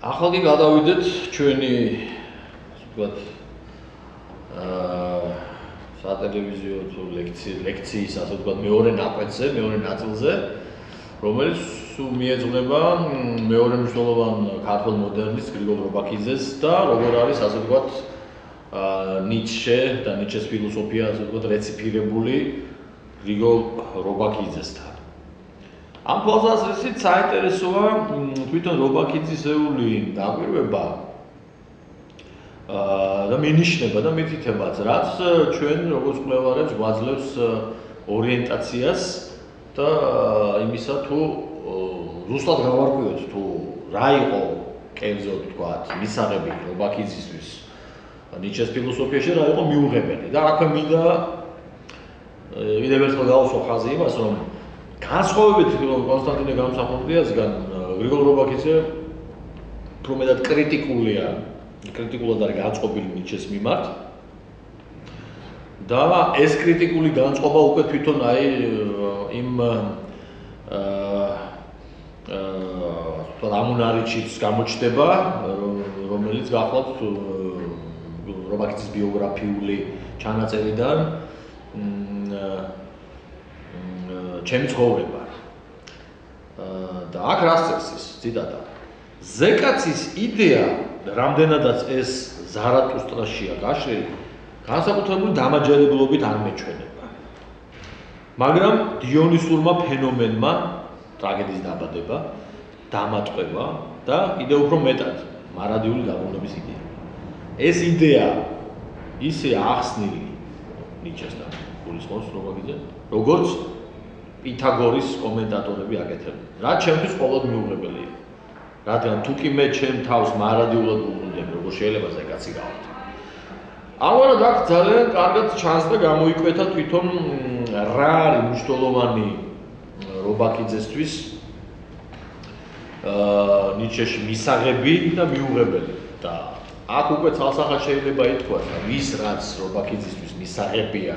ახლა კი გადავიდეთ ჩვენი ვთქვათ სატელევიზიო თუ ლექციის ასე ვთქვათ მეორე ნაკვეთზე, მეორე ნაწილზე, რომელიც მიეძღვნება მეორე მნიშვნელოვან ქართულ მოდერნისტ გრიგოლ რობაქიძეს და როგორ არის ასე ვთქვათ ნიცშე და ნიცშეს ფილოსოფია ასე ვთქვათ რეციფირებული გრიგოლ რობაქიძესთან. ამ თვალსაზრისით საინტერესოა თვითონ რობაქიძისეული დაკვირვება და მინიშნება და მითითებაც, რაც ჩვენ როგორც მკვლევარებს გვაძლევს ორიენტაციას და იმისა თუ ზუსტად გავარკვიოთ თუ რა იყო კერძოდ ვთქვათ მისაღები რობაქიძისთვის ნიცშეს ფილოსოფიაში რა იყო მიუღებელი და აქვე მინდა კიდევ ერთხელ გავუსვა ხაზი იმას რომ განსხვავებით კონსტანტინე გამსახურდიასგან გრიგოლ რობაქიძე უფრო მეტად კრიტიკულად არის განწყობილი ნიცშეს მიმართ და ეს კრიტიკული განწყობა უკვე თვითონ აი იმ ამუნარიჩიც გამოჩნდება რომელიც გახლავთ რობაქიძის ბიოგრაფიული ჩანაწერიდან ჩემი ცხოვრება და აქ რას წერს ის ციტატა ზეკაცის იდეა რამდენადაც ეს ზარატუსტრაშია გაშლილი განსაკუთრებული დამაჯერებლობით არ მეჩვენება მაგრამ დიონისურმა ფენომენმა ტრაგედიის დაბადება დამატყვა და კიდევ უფრო მეტად მარადიული დაბრუნების იდეა ეს იდეა ისე ახსნილი ნიცშესთან გულისხმობს რობაქიძე როგორც პითაგორის კომენტატორები აკეთებენ. რაც ჩემთვის ყოველდღე მიუღებელია. რადგან თუ კი მე ჩემ თავს მარადიულად ვუყურდები, როგორ შეიძლება ზეკაცი გავხდე. ამგვარად აქ ძალიან კარგად ჩანს და გამოიკვეთა თვითონ რა არის მნიშვნელოვანი რობაქიძესთვის ნიცშეში მისაღები და მიუღებელი და აქ უკვე ცალსახად შეიძლება ითქვას, რომ ის რაც რობაქიძისთვის მისაღებია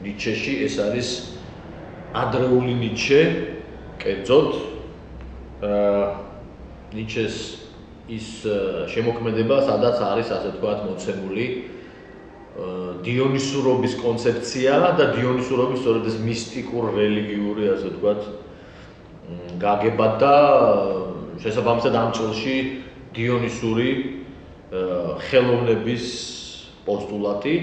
ნიცშეში, ეს არის ადრეული ნიცშე, კერძოდ ნიცშეს ის შემოქმედება, სადაც არის ასე ვთქვათ მოცემული დიონისურობის კონცეფცია და დიონისურობის სწორედ ეს მისტიკურ რელიგიური ასე ვთქვათ გაგება და შესაბამისად ამ წელში დიონისური ხელოვნების პოსტულატი,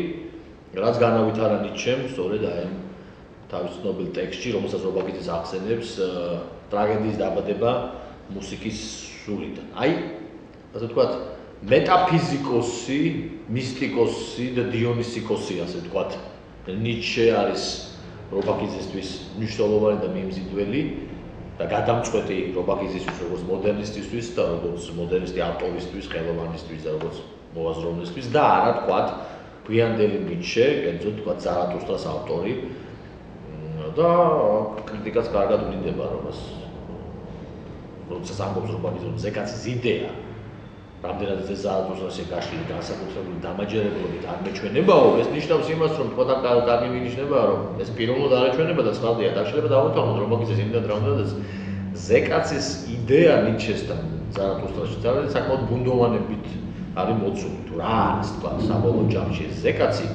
რაც განავითარა ნიცშემ სწორედ აი თავის ცნობილ ტექსტში, რომელსაც რობაქიძე ახსენებს ტრაგედიის დაბადება მუსიკის სულიდან. აი, ასე ვთქვათ, მეტაფიზიკოსი, მისტიკოსი და დიონისიკოსი, ასე ვთქვათ, ნიცშე არის რობაქიძესთვის მნიშვნელოვანი და მიმზიდველი და გადამწყვეტი რობაქიძესთვის, როგორც მოდერნისტისთვის და როგორც მოდერნისტი ავტორისთვის, ხელოვანისთვის და როგორც მოაზროვნისთვის და არა ვთქვათ, გვიანდელი ნიცშე, კერძოდ ვთქვათ, ზარატუსტრას ავტორი და კრიტიკაც კარგად ვლინდება რომელს როდესაც ამბობს რობაქიძე ზეკაცის იდეა რამდენადაც ეს ზარატუსტრაში გაშლილი განსაკუთრებული დამაჯერებლობით არ მეჩვენებაო ეს ნიშნავს იმას რომ თქვა კარგი მინიშნება რომ ეს პირველად არ ეჩვენება და წყალდია და შეიძლება დავუთვალოთ რობაქიძეს იმდან რამდენადაც ზეკაცის იდეა ნიცშესთან ზარატუსტრაში ძალიან საკმაოდ ბუნდოვანებით არის მოცული თუ რა არის თქვა საბოლოო ჯამში ეს ზეკაცი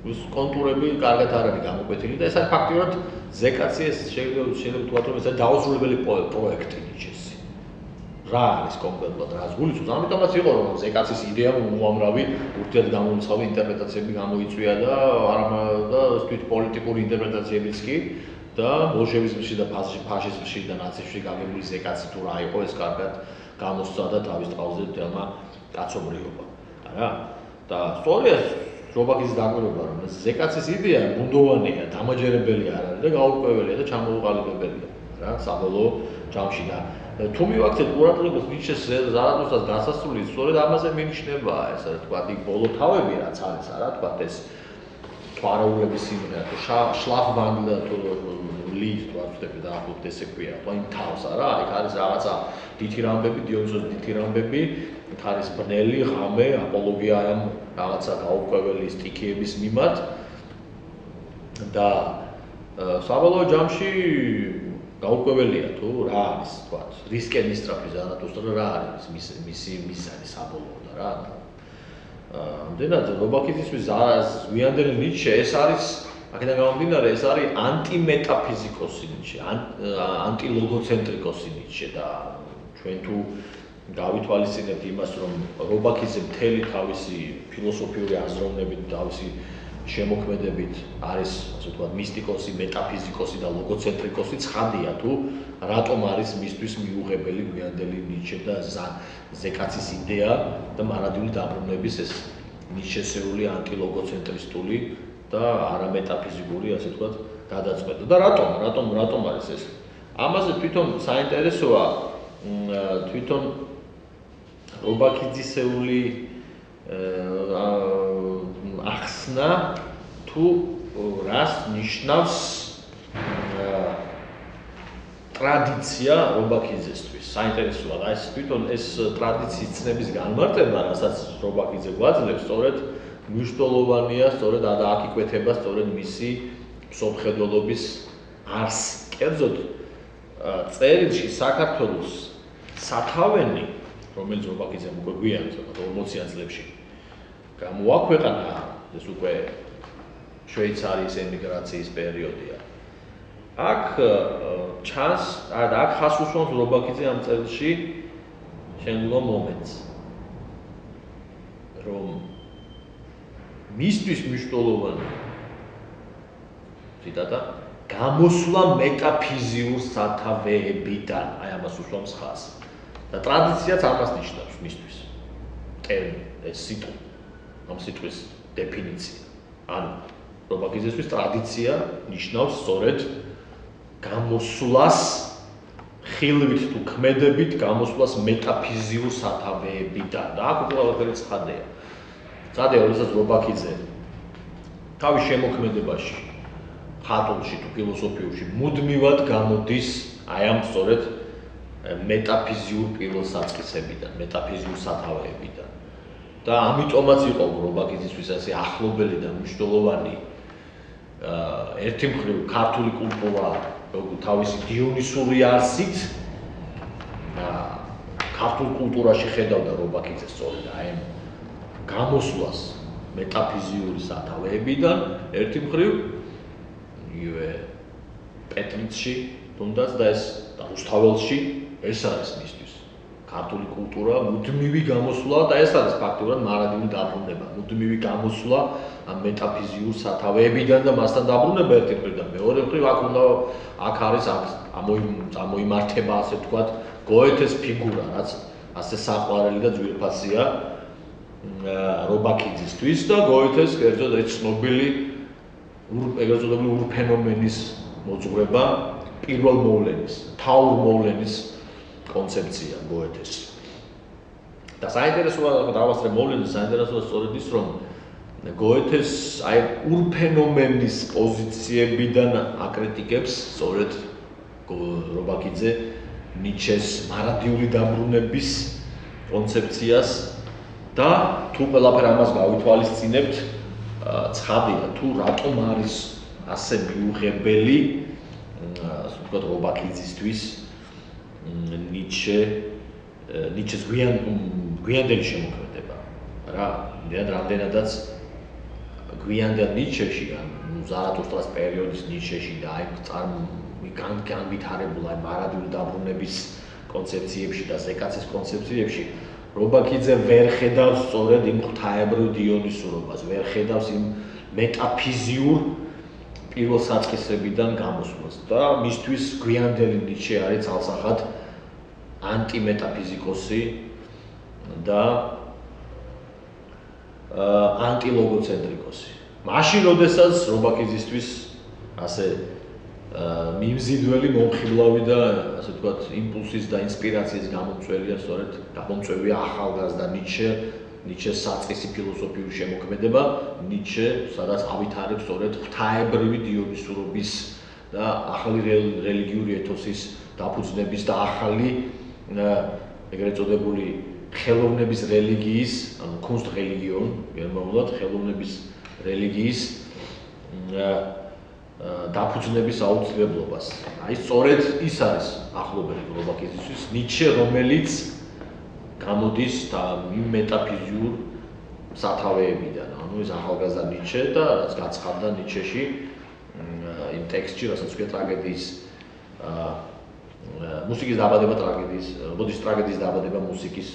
ის კონტურები კარგად არ არის გამოკვეთილი და ეს არის ფაქტიურად ზეკაცი ეს შეიძლება ვთქვათ რომ ეს დაუსრულებელი პროექტი ნიცშესი. რა არის კონკრეტულად რას გულისხმობს? ამიტომაც იყო რომ ზეკაცის იდეამ უამრავი ურთიერთგამომცხავი ინტერპრეტაციები გამოიწვია და თვით პოლიტიკური ინტერპრეტაციებიც კი და ბოლშევიზმში და ფაშიზმში და ნაციზმში გაგებული ზეკაცი თუ რა იყო ეს კარგად გამოსცადა თავის თავზე თემა კაცობრიობა. არა? და სწორედ რობაქიძის დაკვირვება რომ ეს ზეკაცის იდეა ბუნდოვანია, დამაჯერებელი არ არის და გაურკვეველია და ჩამოუყალიბებელია, რა, საბოლოო ჯამში და თუ მივაქცეთ ყურადღებას ნიცშეს ზარატუსტრას დასასრული, სწორედ ამაზე მინიშნება ეს რა თქვა, იქ ბოლო თავები რაც არის, რა თქვა ეს თვარაულების სიმღერა, თუ შლაფბანგდა თუ ლით თუ აწვდები და ახლობთ ესე ქვია, თქვა იმ თავს არა, იქ არის რაღაცა დითი რამბები, დიონისოს დითი რამბები, იქ არის ბნელი, ღამე, აპოლოგია ამ რაღაცა გაურკვეველი სტიქიების მიმართ და საბოლოო ჯამში გაურკვეველია თუ რა არის თქვა რისკენ ისტრაფი ზარათუსტრა რა არის მისი მიზანი საბოლოო და რა ამდენად რობაქიძისთვის გვიანდელი ნიჩე ეს არის აქედან გამომდინარე ეს არის ანტიმეტაფიზიკოსი ნიჩე ანტილოგოცენტრიკოსი ნიჩე და ჩვენ თუ გავითვალისწინებთ იმას რომ რობაქიძე მთელი თავისი ფილოსოფიური აზროვნებით თავისი შემოქმედებით არის ასე ვთქვათ მისტიკოსი, მეტაფიზიკოსი და ლოგოცენტრიკოსი ცხადია თუ რატომ არის მისთვის მიუღებელი გვიანდელი ნიჩე და ზეკაცის იდეა და მარადიული დაბრუნების ეს ნიჩესეული ანტილოგოცენტრისტული და არამეტაფიზიკური ასე ვთქვათ გადაწყვეტა და რატომ არის ეს ამაზე თვითონ საინტერესოა თვითონ რობაქიძისეული ახსნა თუ რას ნიშნავს ტრადიცია რობაქიძესთვის. საინტერესოა და ეს თვითონ ეს ტრადიციის ცნების განმარტება, რასაც რობაქიძე გვაძლევს, სწორედ მნიშვნელოვანია, სწორედ აქ იკვეთება სწორედ მისი მსოფლმხედველობის არსი. კერძოდ წერილში საქართველოს სათავენი, რომელიც რობაქიძემ უკვე გვიან 40-იან წლებში გამოაქვეყნა, ეს უკვე შვეიცარიის ემიგრაციის პერიოდია. აქ ჩანს, აქ ხას უსვამს რობაქიძე ამ წერილში შემდგომ მომენტს, რომ მისთვის მნიშვნელოვანია ციტატა გამოსვლა მეტაფიზიურ სათავეებიდან, აი ამას უსვამს ხას. და ტრადიციაც ამას ნიშნავს მისთვის. ტერმინი, ეს სიტყვა, ამ სიტყვის დეფინიცია. ანუ რობაქიძესთვის ტრადიცია ნიშნავს სწორედ გამოსვლას ხილვით თუ ქმედებით გამოსვლას მეტაფიზიურ სათავეებიდან. და აქ ყველაფერი ცხადია. ცხადია, როდესაც რობაქიძე თავის შემოქმედებაში, ხატულში თუ ფილოსოფიურში მუდმივად გამოდის აი ამ სწორედ მეტაფიზიურ პირველსაწყისებიდან, მეტაფიზიურ სათავეებიდან. და ამიტომაც იყო რობაქიძისთვის ასე ახლობელი და მნიშვნელოვანი ერთი მხრივ ქართული კულტურა თავისი დიონისური არსით ქართულ კულტურაში ხედავდა რობაქიძე სწორედ აი ამ გამოსვლას მეტაფიზიური სათავეებიდან ერთი მხრივ იგივე პეტრიცში თუნდაც და ეს რუსთაველში ეს არის მისთვის ქართული კულტურა მუდმივი გამოსვლა და ეს არის ფაქტობრივად მარადიული დაბრუნება მუდმივი გამოსვლა ამ მეტაფიზიურ სათავეებიდან და მასთან დაბრუნება ერთი მხრივ და მეორე მხრივ აქ არის ამოიმართება ასე ვთქვათ გოეთეს ფიგურა რაც ასე საყვარელი და ძვირფასია რობაქიძისთვის და გოეთეს კერძოდ ეს ცნობილი ეგრეთ წოდებული ურფენომენის მოძღვრება პირველ მოვლენის თაურ მოვლენის კონცეფცია გოეთეს. და საინტერესოა დავასწრე მოვლენის საინტერესოა სწორედ ის რომ გოეთეს აი ურფენომენის პოზიციებიდან აკრიტიკებს სწორედ რობაქიძე ნიჩეს მარადიული დაბრუნების კონცეფციას და თუ ყველაფერ ამას გავითვალისწინებთ ცხადია თუ რატომ არის ასე მიუღებელი ასე ვთქვათ რობაქიძისთვის ნიჩეს გვიანდელი შემოქმედება რა რამდენადაც გვიანდელ ნიჩეში ან ზარათუსტრას პერიოდის ნიჩეში და აი განვითარებულ აი მარადიული დაბრუნების კონცეფციებში და ზეკაცის კონცეფციებში რობაქიძე ვერ ხედავს სწორედ იმ ღვთაებრივ დიონისურობას, ვერ ხედავს იმ მეტაფიზიურ პირველსაწყისებიდან გამოსვლას და მისთვის გვიანდელი ნიჩე არის ცალსახად ანტიმეტაფიზიკოსი და ანტილოგოცენტრიკოსი. მაშინ როდესაც რობაქიძისთვის ასე მიმზიდველი მომხიბლავი და ასე ვთქვათ იმპულსის და ინსპირაციის გამომწვევია სწორედ გამომწვევია ახალგაზრდა ნიჩეს საწყისი ფილოსოფიური შემოქმედება ნიჩე სადაც ავითარებს სწორედ ღვთაებრივი დიონისურობის და ახალი რელიგიური ეთოსის დაფუძნების და ახალი ეგრეთ წოდებული ხელოვნების რელიგიის ანუ Kunstreligion გერმანულად ხელოვნების რელიგიის დაფუძნების აუცილებლობას. აი სწორედ ის არის ახლობელი რობაქიძისთვის ნიჩე, რომელიც გამოდის იმ მეტაფიზიურ სათავეებიდან. ანუ ეს ახალგაზრდა ნიჩე და რაც გაცხადდა ნიჩეში იმ ტექსტში, რასაც ვქეთ ტრაგედიის მუსიკის დაბადება ტრაგედიის, ბოდიშის ტრაგედიის დაბადება მუსიკის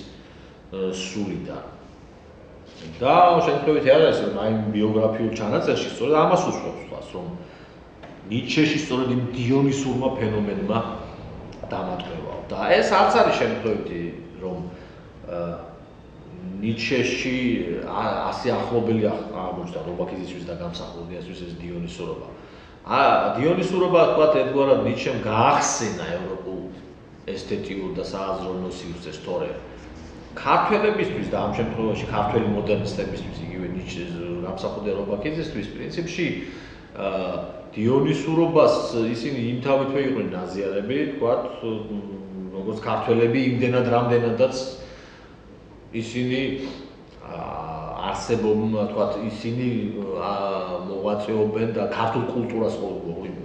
სულიდან. და შემთხვევითი არ არის, რომ აი ბიოგრაფიულ ჩანაწერში სწორედ ამას უსვამს, რომ ნიჩეში სწორედ იმ დიონისურმა ფენომენმა დამატყევაო. და ეს არც არის შემთხვევითი, რომ ნიჩეში ასე ახლობელი აღმოჩნდა რობაქიძისთვის და გამსახურდიასთვის ეს დიონისურობა. დიონისურობა თქვათ ერთგვარად ნიჩემ გაახსენა ევროპულ ესთეტიურ და სააზრო ნოსიურზე სწორედ ქართველებისთვის და ამ შემთხვევაში ქართველი მოდერნისტებისთვის იგივე ნიჩეს გამსახურდია რობაქიძისთვის პრინციპში დიონისურობას ისინი იმთავითვე იყვნენ ნაზიარები, თქვათ, როგორც ქართველები იმდენად რამდენადაც ისინი არსებობენ, თქვათ, ისინი მოღვაწეობენ და ქართულ კულტურას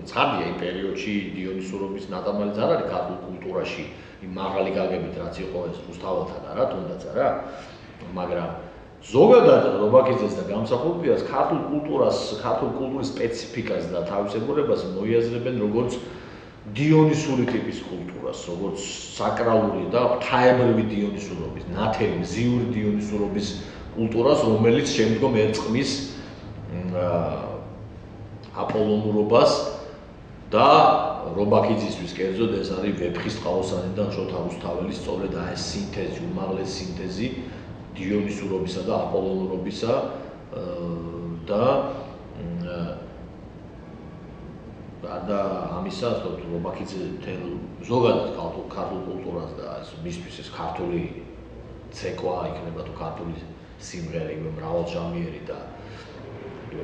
ცხადია იმ პერიოდში დიონისურობის ნატამალიც არ არის ქართულ კულტურაში იმ მაღალი გაგებით რაც იყო ეს რუსთაველთან არა, თუნდაც არა, მაგრამ ზოგადად რობაქიძეს და გამსახურდიას ქართულ კულტურის სპეციფიკას და თავისებურებას მოიაზრებენ როგორც დიონისური ტიპის კულტურას, როგორც საკრალური და ღვთაებრივი დიონისურობის, ნათელი, მზიური დიონისურობის კულტურას, რომელიც შემდგომ ერწყმის აპოლონურობას და რობაქიძისთვის კერძოდ ეს არის ვეფხისტყაოსანი და შოთა რუსთაველის სწორედ ეს სინთეზი, უმაღლესი სინთეზი დიონისურობისა და აპოლონურობისა და ამისა რობაქიძე ზოგადად ქართულ კულტურას და ეს მისთვის ეს ქართული ცეკვა იქნება თუ ქართული სიმღერა იგივე მრავალჟამიერი და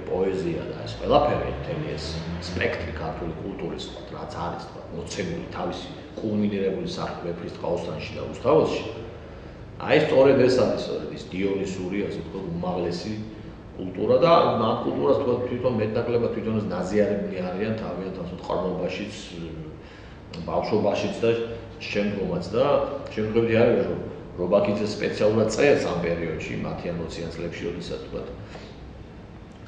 პოეზია და ეს ყველაფერი მთელი ეს სპექტრი ქართული კულტურის რაც არის მოცემული თავისი კულმინირებული სახით ვეფხისტყაოსანში და რუსთაველში აი სწორედ ეს არის ის დიონისური ასე ვთქვათ უმაღლესი კულტურა და ამ კულტურას თვითონ მეტნაკლებად თვითონაც ნაზიარებნი არიან თავიანთ ასე ყრმობაშიც ბავშვობაშიც და შემდგომაც და შემდგომი არის რომ რობაქიძე სპეციალურად წერს ამ პერიოდში მათი ამოციან წლებში როდესაც ვთქვათ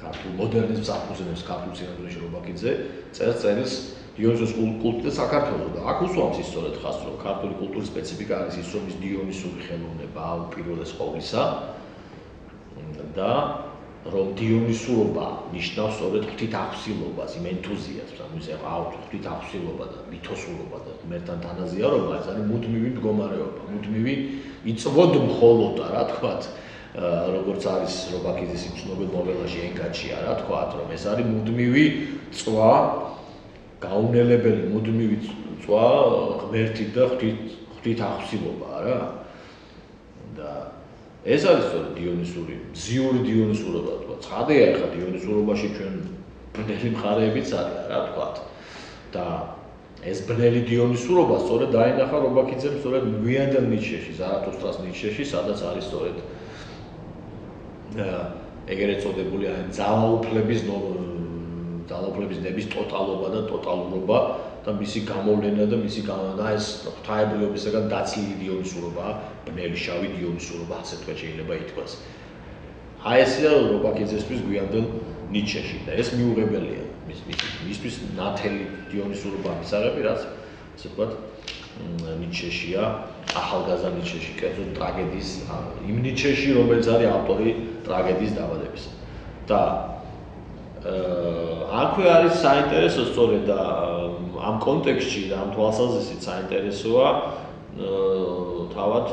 ქართულ მოდერნიზმს აფუძნებს ქართულ სინამდვილეში რობაქიძე წერს დიონისურის კულტურა საქართველოს და აქ უსვამს ის სწორედ ხას რომ ქართული კულტურის სპეციფიკა არის ის რომ ის დიონისური ხელოვნება უპირველეს ყოვლისა და რომ დიონისურობა ნიშნავს სწორედ ღვთითახსილობას, იმ ენთუზიაზმს, ანუ ისე ყავთ ღვთითახსილობა და მითოსურობა და ღმერთთან თანაზიარობა, ეს არის მუდმივი მდგომარეობა, მუდმივი იწვოდ მხოლოდ რა თქვათ, როგორც არის რობაქიძის იმ ცნობილ ნოველაში ენკაჩია რა თქვათ, რომ ეს არის მუდმივი წვა, გაუნელებელი მუდმივი წვა ღმერთით და ღვთითახსილობა რა. და ეს არის სწორედ დიონისური, მზიური დიონისურობა თქვა. ცხადია ახლა დიონისურობაში ჩვენ ბნელი მხარეებიც არის რა თქვათ. და ეს ბნელი დიონისურობა სწორედ დაინახა რობაქიძემ სწორედ გვიანდელ ნიჩეში, ზარათუსტრას ნიჩეში, სადაც არის სწორედ ეგრეთ წოდებული ძალაუფლების ნების ტოტალობა და ტოტალურობა და მისი გამოვლენა და მისი და ეს ღვთაებრიობისაგან დაცლილი დიონისურობა, ბნელი შავი დიონისურობა, ასე თქვა შეიძლება ითქვას. აი ესია რობაქიძესთვის გვიანდელ ნიჩეში და ეს მიუღებელია მისთვის ნათელი დიონისურობა მისაღები, რაც ასე ვთქვათ ნიჩეშია, ახალგაზრდა ნიჩეში, კერძოდ ტრაგედიის იმ ნიჩეში, რომელიც არის ავტორი ტრაგედიის დაბადებისა. და აქვე არის საინტერესო სწორედ და ამ კონტექსტში და ამ თვალსაზრისით საინტერესოა თავად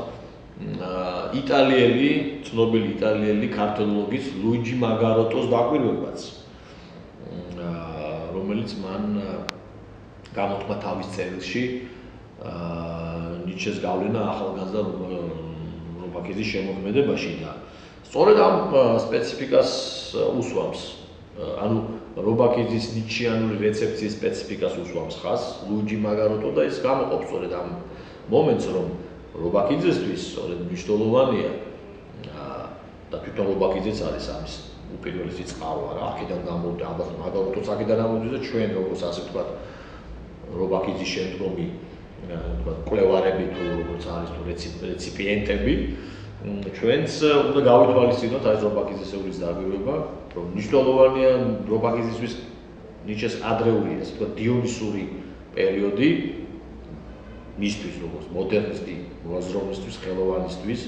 ცნობილი იტალიელი ქართველოლოგის ლუიჯი მაგაროტოს დაკვირვებაც, რომელიც მან გამოთქვა თავის წერილში ნიჩეს გავლენა ახალგაზრდა რობაქიძის შემოქმედებაში და სწორედ ამ სპეციფიკას უსვამს. ანუ რობაქიძის ნიჩიანური რეცეფციის სპეციფიკას უსვამს ხაზს ლუიჯი მაგაროტო და ის გამოყოფს სწორედ ამ მომენტს, რომ რობაქიძესთვის სწორედ მნიშვნელოვანია და თვითონ რობაქიძეც არის ამის უპირველესი წყარო არა, აქედან გამოვიდა, ალბათ მაგალითად აქედან გამოვიდა და ჩვენ როგორც ასე ვთქვათ, რობაქიძის შემდგომი ვთქვათ, კვლევარები თუ როგორც არის თუ რეციპიენტები, ჩვენც უნდა გავითვალისწინოთ აი რობაქიძის დაგვირება, რომ მნიშვნელოვანია რობაქიძისთვის ნიჩეს ადრეული ასე ვთქვათ, დიონისური პერიოდი მისთვის როგორც მოდერნისტი მოაზროვნისთვის, ხელოვანისთვის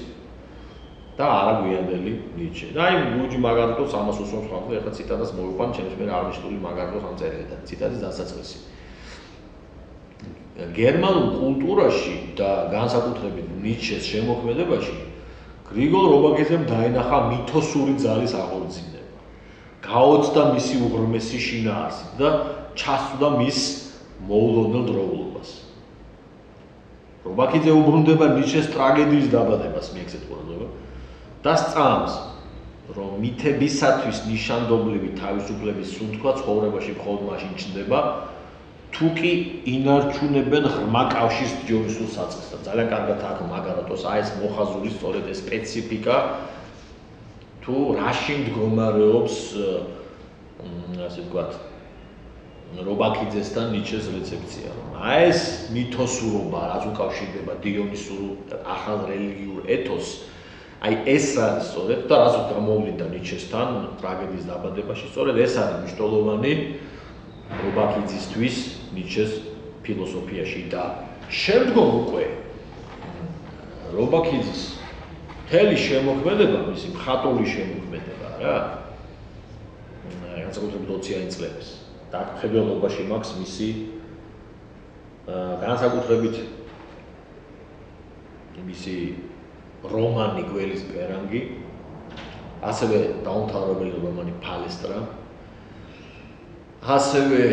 და არა გვიანდელი ნიჩე. და აი ლუიჯი მაგარიტოს ამას უსვამს ხალხი, ეხლა ციტატას მოვიყვან, ჩემს მიერ აღნიშნული მაგარიტოს ამ წერილიდან. ციტატის დასაწყისი. გერმანულ კულტურაში და განსაკუთრებით ნიჩეს შემოქმედებაში გრიგოლ რობაქიძემ დაინახა მითოსური ძალის აღორძინება. გაოცდა მისი უღრმესი შინაარსი და ჩასვდა მის მოულოდნელ დროულობას. რობაქიძე უბრუნდება ნიჩეს ტრაგედიის დაბადებას, მიეცეთ ყურადღება და სწამს, რომ მითებისათვის ნიშანდობლივი თავისუფლების სუნთქვა ცხოვრებაში მხოლოდ მაშინ ჩნდება, თუ კი ინარჩუნებენ ღრმა კავშირს დიონისურ საწყისთან. ძალიან კარგად აქ მაგარატოს აი ეს მოხაზული სწორედ ეს სპეციფიკა თუ რაში მდგომარეობს ასე ვთქვათ რობაქიძესთან ნიჩეს რეცეფცია. აი ეს მითოსურობა, რაც უკავშირდება დიონისურ ახალ რელიგიურ ეთოსს, აი ეს არის სწორედ და რაც გამოვლინდა ნიჩესთან ტრაგედიის დაბადებაში, სწორედ ეს არის მნიშვნელოვანი რობაქიძისთვის ნიჩეს ფილოსოფიაში და შემდგომ უკვე რობაქიძის მთელი შემოქმედება, მისი მხატვრული შემოქმედება რა, განსაკუთრებით 20-იანი წლების დაქვემდებარებაში მაქვს მისი განსაკუთრებით მისი რომანი გველის პერანგი, ასევე დაუმთავრებელი რომანი ფალესტრა, ასევე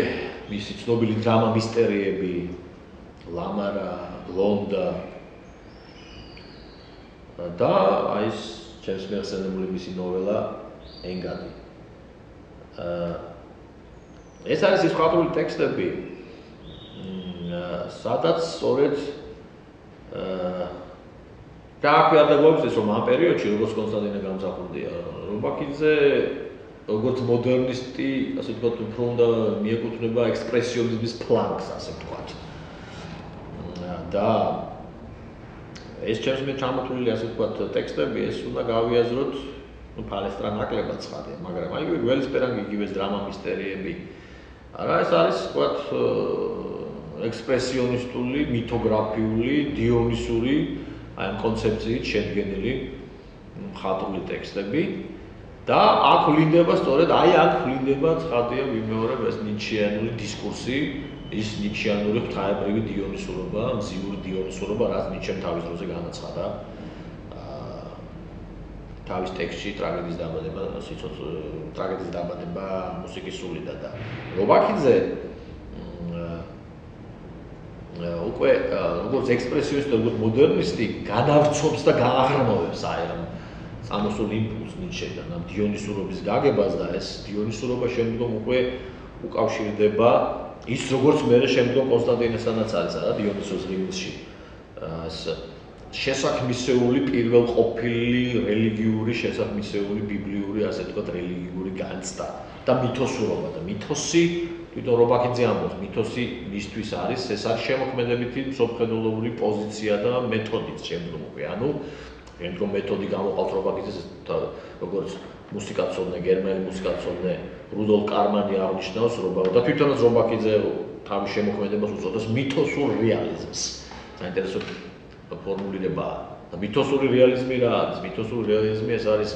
მისი ცნობილი დრამა მისტერიები ლამარა, ბლონდა და აი ეს ჩემს მეხსენებული მისი ნოველა ენგადი. ეს არის ის მხატვრული ტექსტები, სადაც სწორედ დააქვეყნა და გვაქვს რომ ამ პერიოდში როგორც კონსტანტინე გამზაფხულია, რობაქიძე როგორც მოდერნისტი, ასე ვთქვათ, უფრო უნდა მიეკუთვნება ექსპრესიონიზმის ფლანგს, ასე ვთქვათ. და ეს ჩემს მიერ ჩამოთვლილი, ასე ვთქვათ, ტექსტები, ეს უნდა გავიაზროთ, ფალესტრა ნაკლებად ცხადია, მაგრამ აი გველის პერანგი, იგივე დრამა მისტერიები. არა, ეს არის, ვთქვათ, ექსპრესიონისტული, მითოგრაფიული, დიონისური, აი ამ კონცეფციით შედგენილი მხატვრული ტექსტები. და აქ ვლინდება სწორედ აი აქ ვლინდება ცხადია ვიმეორებ ეს ნიჩიანული დისკურსი, ის ნიჩიანური ღვთაებრივი დიონისურობა, მზიური დიონისურობა, რაც ნიჩემ თავის დროზე განაცხადა თავის ტექსტში ტრაგედიის დაბადება, ტრაგედიის დაბადება მუსიკის სულიდან და რობაქიძე უკვე როგორც ექსპრესიონისტი, როგორც მოდერნისტი განავრცობს და გააღრმავებს აი ამ წამოსულ იმპულს ნიჩედან, ამ დიონისურობის გაგებას და ეს დიონისურობა შემდგომ უკვე უკავშირდება ის როგორც მერე შემდგომ კონსტანტინესთანაც არის არა დიონისოს ღიმილში ეს შესაქმნისეული პირველყოფილი რელიგიური შესაქმნისეული ბიბლიური ასე ვთქვათ რელიგიური განცდა და მითოსურობა და მითოსი თვითონ რობაქიძე ამბობს მითოსი მისთვის არის ეს არის შემოქმედებითი მსოფლმხედველობური პოზიცია და მეთოდიც შემდგომ უკვე ანუ შემდგომ მეთოდი გამოყავს რობაქიძეს როგორც მუსიკაცოდნე გერმანელი მუსიკაცოდნე რუდოლფ კარმანი აღნიშნავს და თვითონაც რობაქიძე თავის შემოქმედებას უწოდებს მითოსურ რეალიზმს საინტერესო ფორმულირებაა და მითოსური რეალიზმი რა არის მითოსური რეალიზმი ეს არის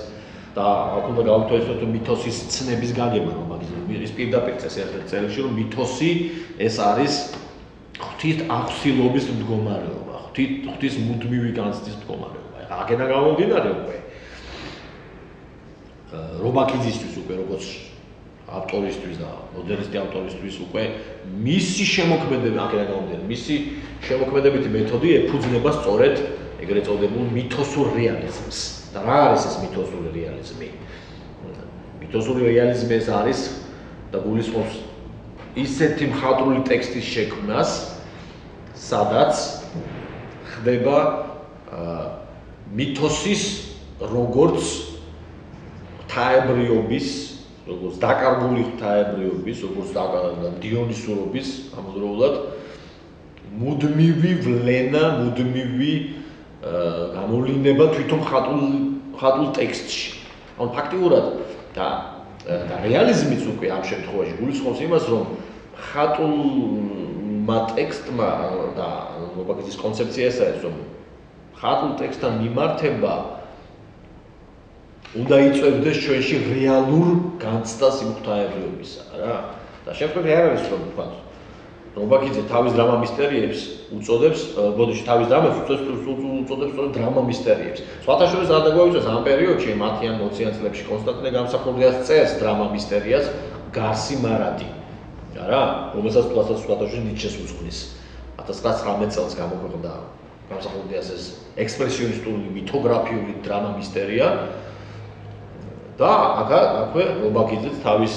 და აქ უნდა გავუთვალისწინოთ რომ მითოსის ცნების გაგება რობაქიძე ის პირდაპირ წეს ერთ წერილში რომ მითოსი ეს არის ღვთის აღსილობის მდგომარეობა ღვთის მუდმივი განცდის მდგომარეობა აქედან გამომდინარე უკვე რობაქიძისთვის უკვე როგორც ავტორისთვის და მოდერნისტი ავტორისთვის უკვე მისი შემოქმედება აქედან გამომდინარე მისი შემოქმედებითი მეთოდი ეფუძნება სწორედ ეგრეთ წოდებულ მითოსურ რეალიზმს და რა არის ეს მითოსური რეალიზმი? მითოსური რეალიზმი ეს არის და გულისხმობს ისეთი მხატვრული ტექსტის შექმნას, სადაც ხდება მითოსის როგორც ღვთაებრიობის, როგორც დაკარგული ღვთაებრიობის, როგორც დიონისურობის ამავდროულად მუდმივი ვლენა, მუდმივი გამოვლინება თვითონ ხატულ ტექსტში. ანუ ფაქტიურად და რეალიზმიც უკვე ამ შემთხვევაში გულისხმობს იმას, რომ ხატულმა ტექსტმა და მობაგიძის კონცეფცია ეს არის, რომ ხატულ ტექსტთან მიმართება უნდა იწვევდეს ჩვენში რეალურ განცდას იმ ღვთაებრიობისა, რა. და შემთხვევაში არ არის რომ ვთქვათ, მობაგიძე თავის დრამა მისტერიებს უწოდებს, ბოდიში თავის დრამებს უწოდებს დრამა მისტერიებს. სხვათა შორის რა დაგვაუწევს ამ პერიოდში, მათიან 20-იან წლებში კონსტანტინე გამსახურდიას წერს დრამა მისტერიას გარსი მარადი. რა, რომელსაც სხვათა შორის ნიჩეს უძღვნის. 1919 წელს გამოქვეყნდა გამსახურდიას ეს ექსპრესიონისტული მითოგრაფიული დრამა მისტერია. და აქვე მობაგიძეც თავის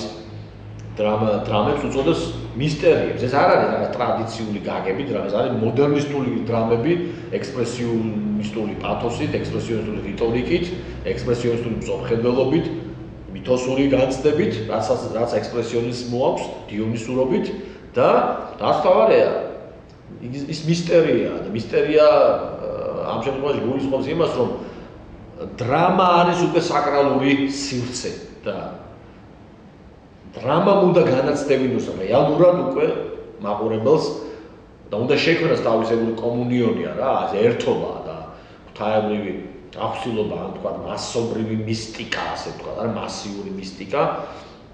დრამებს უწოდებს მისტერიებს. ეს არ არის რაღაც ტრადიციული გაგები, ეს არის მოდერნისტული დრამები, ექსპრესიონისტული პათოსით, ექსპრესიონისტული რიტორიკით, ექსპრესიონისტული მსოფლმხედველობით, მითოსური განცდებით, რაც ექსპრესიონიზმი აქვს, დიონისურობით და რაც თავარია, ის მისტერია და მისტერია ამ შემთხვევაში გულისხმობს იმას, რომ დრამა არის უკვე საკრალური სივრცე და დრამამ უნდა განაცდებინოს რეალურად უკვე მაყურებელს და უნდა შექმნას თავისებური კომუნიონია რა, ერთობა და ღვთაებრივი აღსილობა, ან თქვა მასობრივი მისტიკა, ასე თქვა, არა მასიური მისტიკა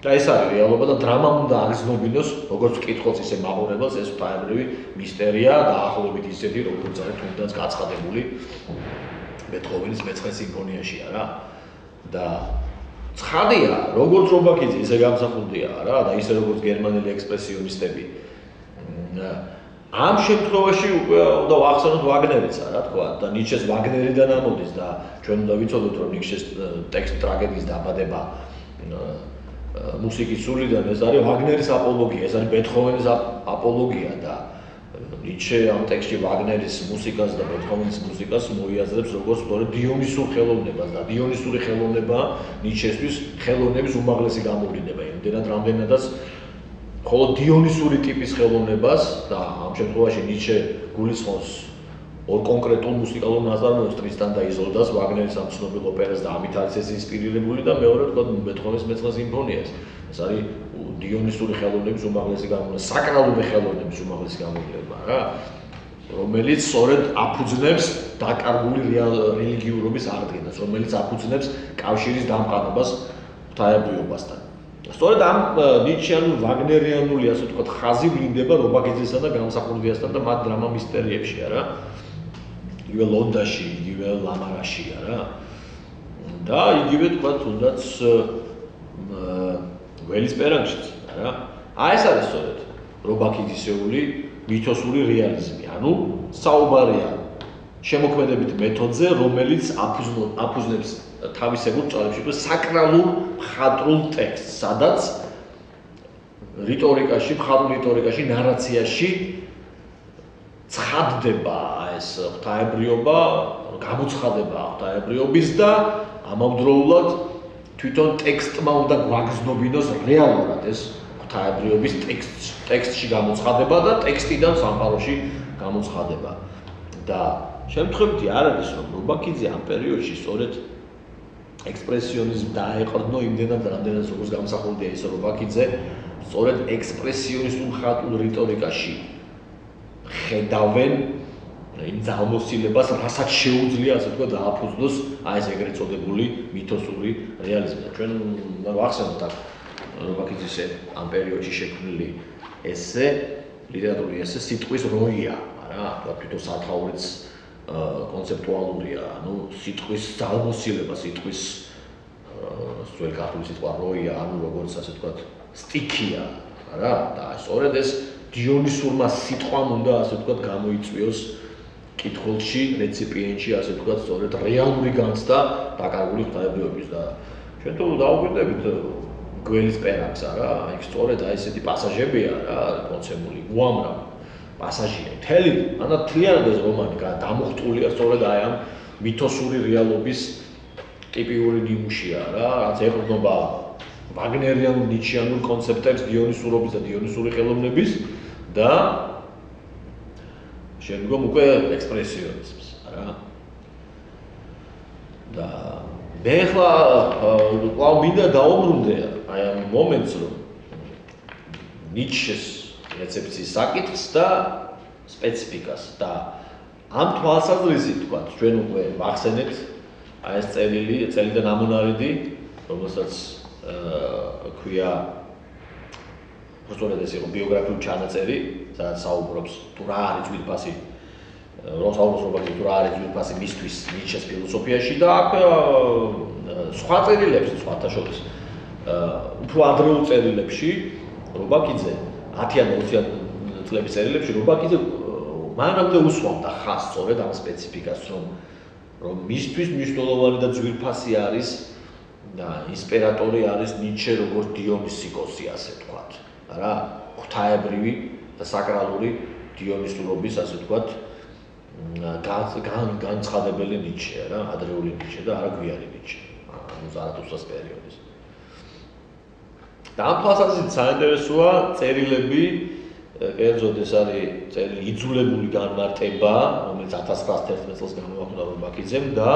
და ეს არის რეალობა და დრამამ უნდა აღზნობინოს როგორც კითხულს ისე მაყურებელს ეს ღვთაებრივი მისტერია დაახლოებით ისეთი როგორც არის თუნდაც გაცხადებული ბეთჰოვენის მე-9 სიმფონიაშია რა და ცხადია, როგორც რობაქიძე, ისე გამსახურდია რა და ისე როგორც გერმანელი ექსპრესიონისტები. ამ შემთხვევაში უკვე უნდა ვახსენოთ ვაგნერიცა, რა თქვა, და ნიჩეს ვაგნერიდან ამოდის და ჩვენ უნდა ვიცოდოთ, რომ ნიჩეს ტექსტ ტრაგედიის დაბადება მუსიკის სულიდან ეს არის ვაგნერის აპოლოგია, ეს არის ბეთჰოვენის აპოლოგია და ნიჩე ამ ტექსტში ვაგნერის მუსიკას და ბეთჰოვენის მუსიკას მოიაზრებს როგორც სწორედ დიონისურ ხელოვნებას და დიონისური ხელოვნება ნიჩესთვის ხელოვნების უმაღლესი გამოვლინება იმდენად რამდენადაც ხოლო დიონისური ტიპის ხელოვნებას და ამ შემთხვევაში ნიჩე გულისხმობს ორ კონკრეტულ მუსიკალურ ნაწარმოებს ტრისტან და იზოლდას ვაგნერის ამ ცნობილ ოპერას და ამით არის ეს ინსპირირებული და მეორე თქვა ბეთჰოვენის მე-9 სიმფონიას ეს არის დიონისური ხელოვნების უმაღლესი გამოვლინება, საკრალური ხელოვნების უმაღლესი გამოვლინება რა, რომელიც სწორედ აფუძნებს დაკარგული რელიგიურობის აღდგენას, რომელიც აფუძნებს კავშირის დამყარებას ღვთაებრიობასთან. სწორედ ამ ნიჩიანულ ვაგნერიანული, ასე ვთქვათ, ხაზი ვლინდება რობაქიძესთან და გამსახურდიასთან და მათ დრამა მისტერიებშია რა. იგივე ლონდაში, იგივე ლამარაშია რა. და იგივე თქვა თუნდაც ველის პერანგშიც რა. ეს არის სწორედ რობაქიძისეული მითოსური რეალიზმი. ანუ საუბარია შემოქმედებით მეთოდზე, რომელიც აფუძნებს თავისებურ ჭალებში საკრალურ მხატვრულ ტექსტს, სადაც რიტორიკაში, მხატვრულ რიტორიკაში, ნარაციაში ცხადდება ეს ღვთაებრიობა, გამოცხადება ღვთაებრიობის და ამავდროულად თვითონ ტექსტმა უნდა გვაგზნობინოს რეალურად ეს ღვთაებრიობის ტექსტში გამოცხადება და ტექსტიდან სამყაროში გამოცხადება. და შემთხვევით არ არის რომ რობაქიძე ამ პერიოდში სწორედ ექსპრესიონიზმს დაეყრდნო იმდენად რამდენად როგორც გამსახურდია ის რობაქიძე სწორედ ექსპრესიონისტულ მხატვრულ რიტორიკაში ხედავენ იმ ძალმოსილებას, რასაც შეუძლია ასე თქვა დააფუძნოს ეს ეგრეთ წოდებული მითოსური რეალიზმი. ჩვენ უნდა ვახსენოთ აქ რობაქიძის ამ პერიოდში შექმნილი ესე ლიტერატურული ესე სიტყვის როია, რა, თვითონ სათაურიც კონცეპტუალურია, ანუ სიტყვის ძალმოსილება, სიტყვის ძველი ქართული სიტყვა როია, ანუ როგორც ასე თქვა სტიქია, რა, და სწორედ ეს დიონისურმა სიტყვამ უნდა ასე თქვა გამოიწვიოს კითხულში, რეციპიენტში, ასე თქვა, სწორედ რეალური განცდა დაკარგული ღვთაებრიობის და ჩვენ თუ დავუკვირდებით გველის პერანგს, რა, იქ სწორედ ესეთი პასაჟებია, რა, კონცემული, უამრავი პასაჟია. მთელი, მანდა მთლიანად ეს რომანი დამუხტულია სწორედ ამ მითოსური რეალობის ტიპიური ნიმუშია რა, რაც ეყრდნობა ვაგნერიან ნიჩიანურ კონცეპტებს დიონისურობის და დიონისური ხელოვნების და შემდგომ უკვე ექსპრესიონიზმს რა. და მე ხლა კვლავ მინდა დავუბრუნდე აი ამ მომენტს რომ ნიჩეს რეცეფციის საკითხს და სპეციფიკას და ამ თვალსაზრისით თქვა ჩვენ უკვე ვახსენეთ აი ეს წელიდან ამონარიდი რომელსაც ქვია უბრალოდ ეს იყო ბიოგრაფიული ჩანაწერი სადაც საუბრობს თუ რა არის ძვირფასი როსაუროს რობაქი თუ რა არის ძვირფასი მისთვის ნიჩეს ფილოსოფიაში და აქ სხვა წერილებში სხვათა შორის უფრო ადრეულ წერილებში რობაქიძე 10-ან 20-ან წლების წერილებში რობაქიძე მანამდე უსვამდა ხას სწორედ ამ სპეციფიკას რომ მისთვის მნიშვნელოვანი და ძვირფასი არის და ინსპირატორი არის ნიჩე როგორც დიონისიკოსი ასე ვთქვათ რა ღვთაებრივი და საკრალური დიონისურობის ასე ვთქვათ განცხადებელი ნიჩეა რა ადრეული ნიჩე და არა გვიანი ნიჩე ანუ ზარათუსტრის პერიოდის და ამ თვალსაზრისით საინტერესოა წერილები კერძოდ ეს არის წერილი იძულებული განმარტება რომელიც 1911 წელს გამოაქვეყნა რობაქიძემ და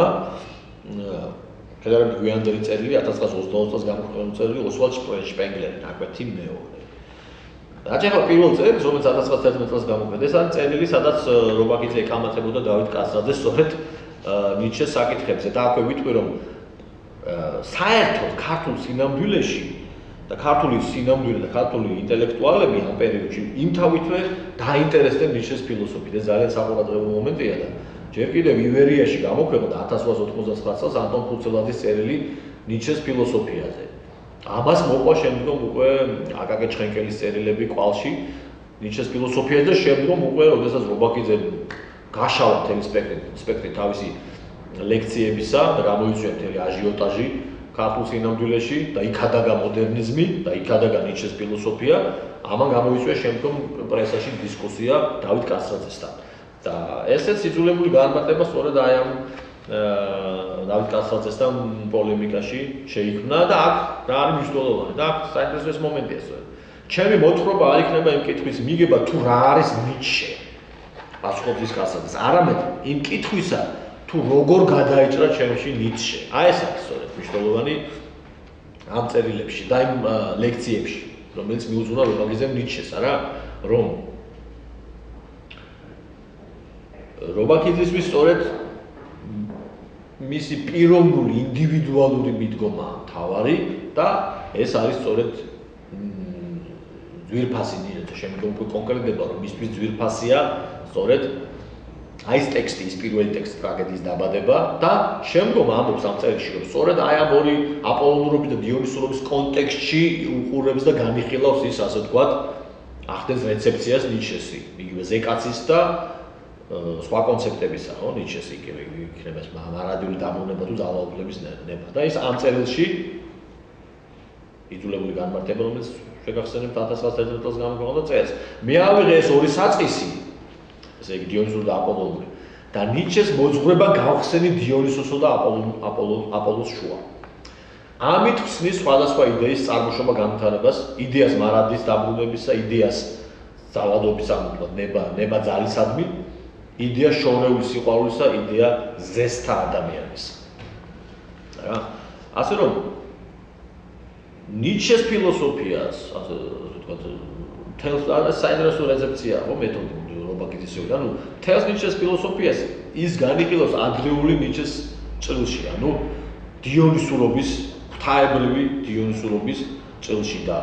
ფედერალური გვიანდელი წერილი 1922 წელს გამოაქვეყნა წერილი ოსვალდ შპენგლერი ნაკვეთი მეორე რაც ახლა პირველ წერილს რომელიც 1911 წელს გამოაქვეყნა ეს არის წერილი სადაც რობაქიძე ეკამათებოდა დავით კაცრაძეს სწორედ ნიჩეს საკითხებზე და აქვე ვიტყვი რომ საერთოდ ქართულ სინამდვილეში და ქართული სინამდვილე და ქართული ინტელექტუალები ამ პერიოდში იმთავითვე დაინტერესდნენ ნიჩეს ფილოსოფიით. ეს ძალიან საყურადღებო მომენტია და ჯერ კიდევ ივერიაში გამოქვეყნდა 1899 წელს ანტონ ფუცელაძის წერილი ნიჩეს ფილოსოფიაზე. ამას მოყვა შემდგომ უკვე აკაკე ჩხენკელის წერილები კვალში ნიჩეს ფილოსოფიაზე და შემდგომ უკვე როდესაც რობაქიძე გაშალა მთელი სპექტრი თავისი ლექციებისა და გამოიწვია მთელი აჟიოტაჟი ქართულ სინამდვილეში და იქადაგა მოდერნიზმი და იქადაგა ნიჩეს ფილოსოფია, ამან გამოიწვია შემდგომ პრესაში დისკუსია დავით კაცრაძესთან. და ესეც იძულებული განმარტება სწორედ აი ამ დავით კაცრაძესთან პოლემიკაში შეიქმნა და აქ რა არის მნიშვნელოვანი და აქ საინტერესო მომენტია სწორედ. ჩემი მოთხრობა არ იქნება იმ კითხვის მიგება თუ რა არის ნიჩე. პასუხობს კაცრაძეს, არამედ იმ კითხვისა თუ როგორ გადაიჭრა ჩემში ნიჩე. აი ეს არის სწორედ მნიშვნელოვანი ამ წერილებში და იმ ლექციებში, რომელიც მიუძღვნა რობაქიძემ ნიჩეს, არა? რომ რობაქიძისთვის სწორედ მისი პიროვნული ინდივიდუალური მიდგომა თავარი და ეს არის სწორედ ძვირფასი ნიჩე. შემდგომ კონკრეტდება რომ მისთვის ძვირფასია სწორედ აი ეს ტექსტი, ის პირველი ტექსტი ტრაგედიის დაბადება და შემდგომ ამბობს ამ წერილში, რომ სწორედ აი ამ ორი აპოლონურობის და დიონისურობის კონტექსტში უყურებს და განიხილავს ის, ასე ვთქვათ, ახდენს რეცეფციას ნიჩესი, იგივე ზეკაცის და სხვა კონცეპტებისა, ხო, ნიჩეს იგივე იქნება ეს მარადიული დამოვნება თუ ძალაუფლების ნება. და ის ამ წერილში იძულებული განმარტება, რომელიც შეგახსენებთ 1911 წელს გამოქვეყნდა წერილს. მე ავიღე ეს ორი საწყისი ესე იგი დიონისური და აპოლონური და ნიჩეს მოძღვრება გავხსენი დიონისოსო და აპოლოს შუა. ამით ხსნის სხვადასხვა იდეის წარმოშობა განვითარებას, იდეას მარადის დაბრუნებისა, იდეას ძალადობის ამბულად ნება ძალისადმი, იდეა შორეული სიყვარულისა, იდეა ზესთა ადამიანის. რა? ასე რომ ნიჩეს ფილოსოფიას, ასე ვთქვათ, თელს საინტერესო რეცეფცია ხო მეთოდი რობაქიძის, ანუ თელს ნიჩეს ფილოსოფიას ის განიხილავს ადრეული ნიჩეს ჭრილში, ანუ დიონისურობის, ღვთაებრივი დიონისურობის ჭრილში და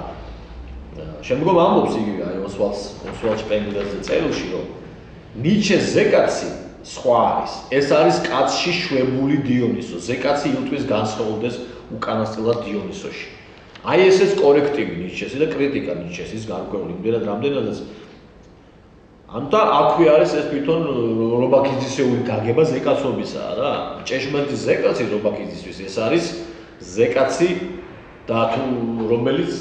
შემდგომ ამბობს იგივე აი ოსვალდ შპენგლერზე წერილში, რომ ნიჩეს ზეკაცი სხვა არის. ეს არის კაცში შვებული დიონისო. ზეკაცი ილტვის განსხვავდეს უკანასკნელად დიონისოში. აი ესეც კორექტივი ნიჩესი და კრიტიკა ნიჩესის გარკვეული იმდენად რამდენადაც ამიტომ აქვე არის ეს თვითონ რობაქიძისეული გაგება ზეკაცობისაა რა. ჭეშმარიტი ზეკაცი რობაქიძისთვის ეს არის ზეკაცი და თუ რომელიც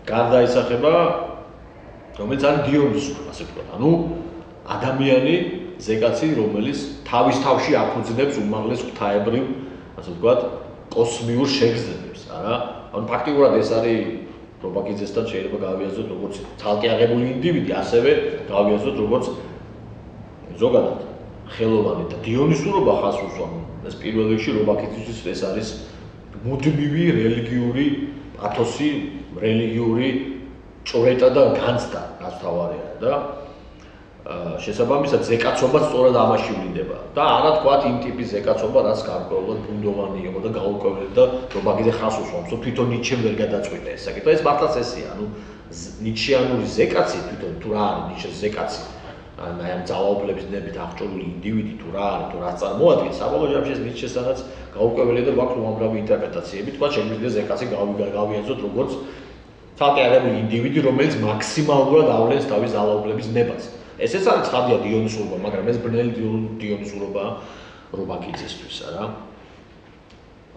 გარდაისახება რომელიც არის დიონისური, ასე ვთქვათ. ანუ ადამიანი ზეკაცი, რომელიც თავის თავში აფუძნებს უმაღლეს ღვთაებრივ, ასე ვთქვათ, კოსმიურ შეგრძნებებს, არა? ანუ ფაქტიურად ეს არის რობაქიძესთან შეიძლება გავიაზროთ როგორც ცალკე აღებული ინდივიდი, ასევე გავიაზროთ როგორც ზოგადად ხელოვანი და დიონისურობა ხას უსვამს. ეს პირველ რიგში რობაქიძისთვის ეს არის მუდმივი რელიგიური პათოსი, რელიგიური ჭრეტა და განცდა, რაც თავარია და შესაბამისად ზეკაცობა სწორად ამაში ვლინდება და არა თქვათ იმ ტიპის ზეკაცობა, რაც გარკვეულად ბუნდოვანი იყო და გაურკვევლად და რობაქიძე ხას უსვამს, რომ თვითონ ნიჩემ ვერ გადაწყვიტა ეს საკითხი. ეს მართლაც ესეა, ანუ ნიჩეანური ზეკაცი თვითონ თუ რა არის ნიჩეს ზეკაცი, ან აი ამ ძალაუფლების ნებით აღჭურვილი ინდივიდი თუ რა არის, თუ რა წარმოადგენს, საბოლოო ჯამში ეს ნიჩესთანაც გაურკვეველი და გვაქვს უამრავი ინტერპრეტაციები, თქვათ შეგვიძლია ზეკაცი გავიაზროთ როგორც ცალკე აღებული ინდივიდი, რომელიც მაქსიმალურად ავლენს თავის ძალაუფლების ნებას. ეს არის ცხადია დიონისურობა, მაგრამ ეს ბნელი დიონისურობა რობაქიძესთვის, არა?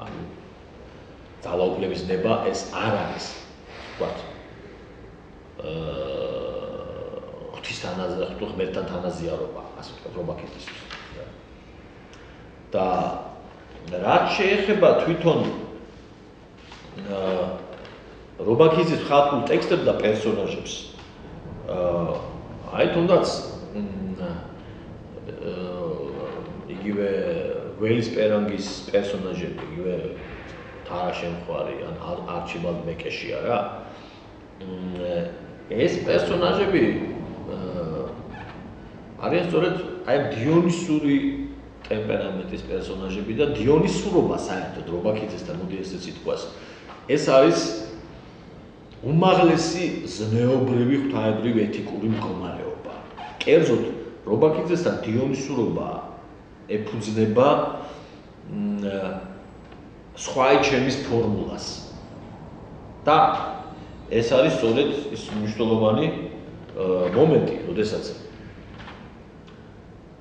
ანუ ძალაუფლების ნება ეს არ არის, ვთქვათ, ღვთისთანაზე, ღმერთთან თანაზიარობა, ასე ვთქვათ, რობაქიძესთვის. და რაც შეეხება თვითონ რობაქიძის ხალხურ ტექსტებს და პერსონაჟებს, აი თუნდაც იგივე ველის პერანგის პერსონაჟები, იგივე თარა შემხარი ან არჩიბალდ მეკეში არა. ეს პერსონაჟები არიან სწორედ აი დიონისური ტემპერამენტის პერსონაჟები და დიონისურობა საერთოდ რობაქიძესთან მოდი ესეც ითქვას. ეს არის უმაღლესი ზნეობრივი ღვთაებრივი ეთიკური მდგომარეობა. კერძოდ რობაქიძესთან დიონისურობა ეფუძნება სხვაიჩემის ფორმულას. და ეს არის სწორედ ის მნიშვნელოვანი მომენტი, როდესაც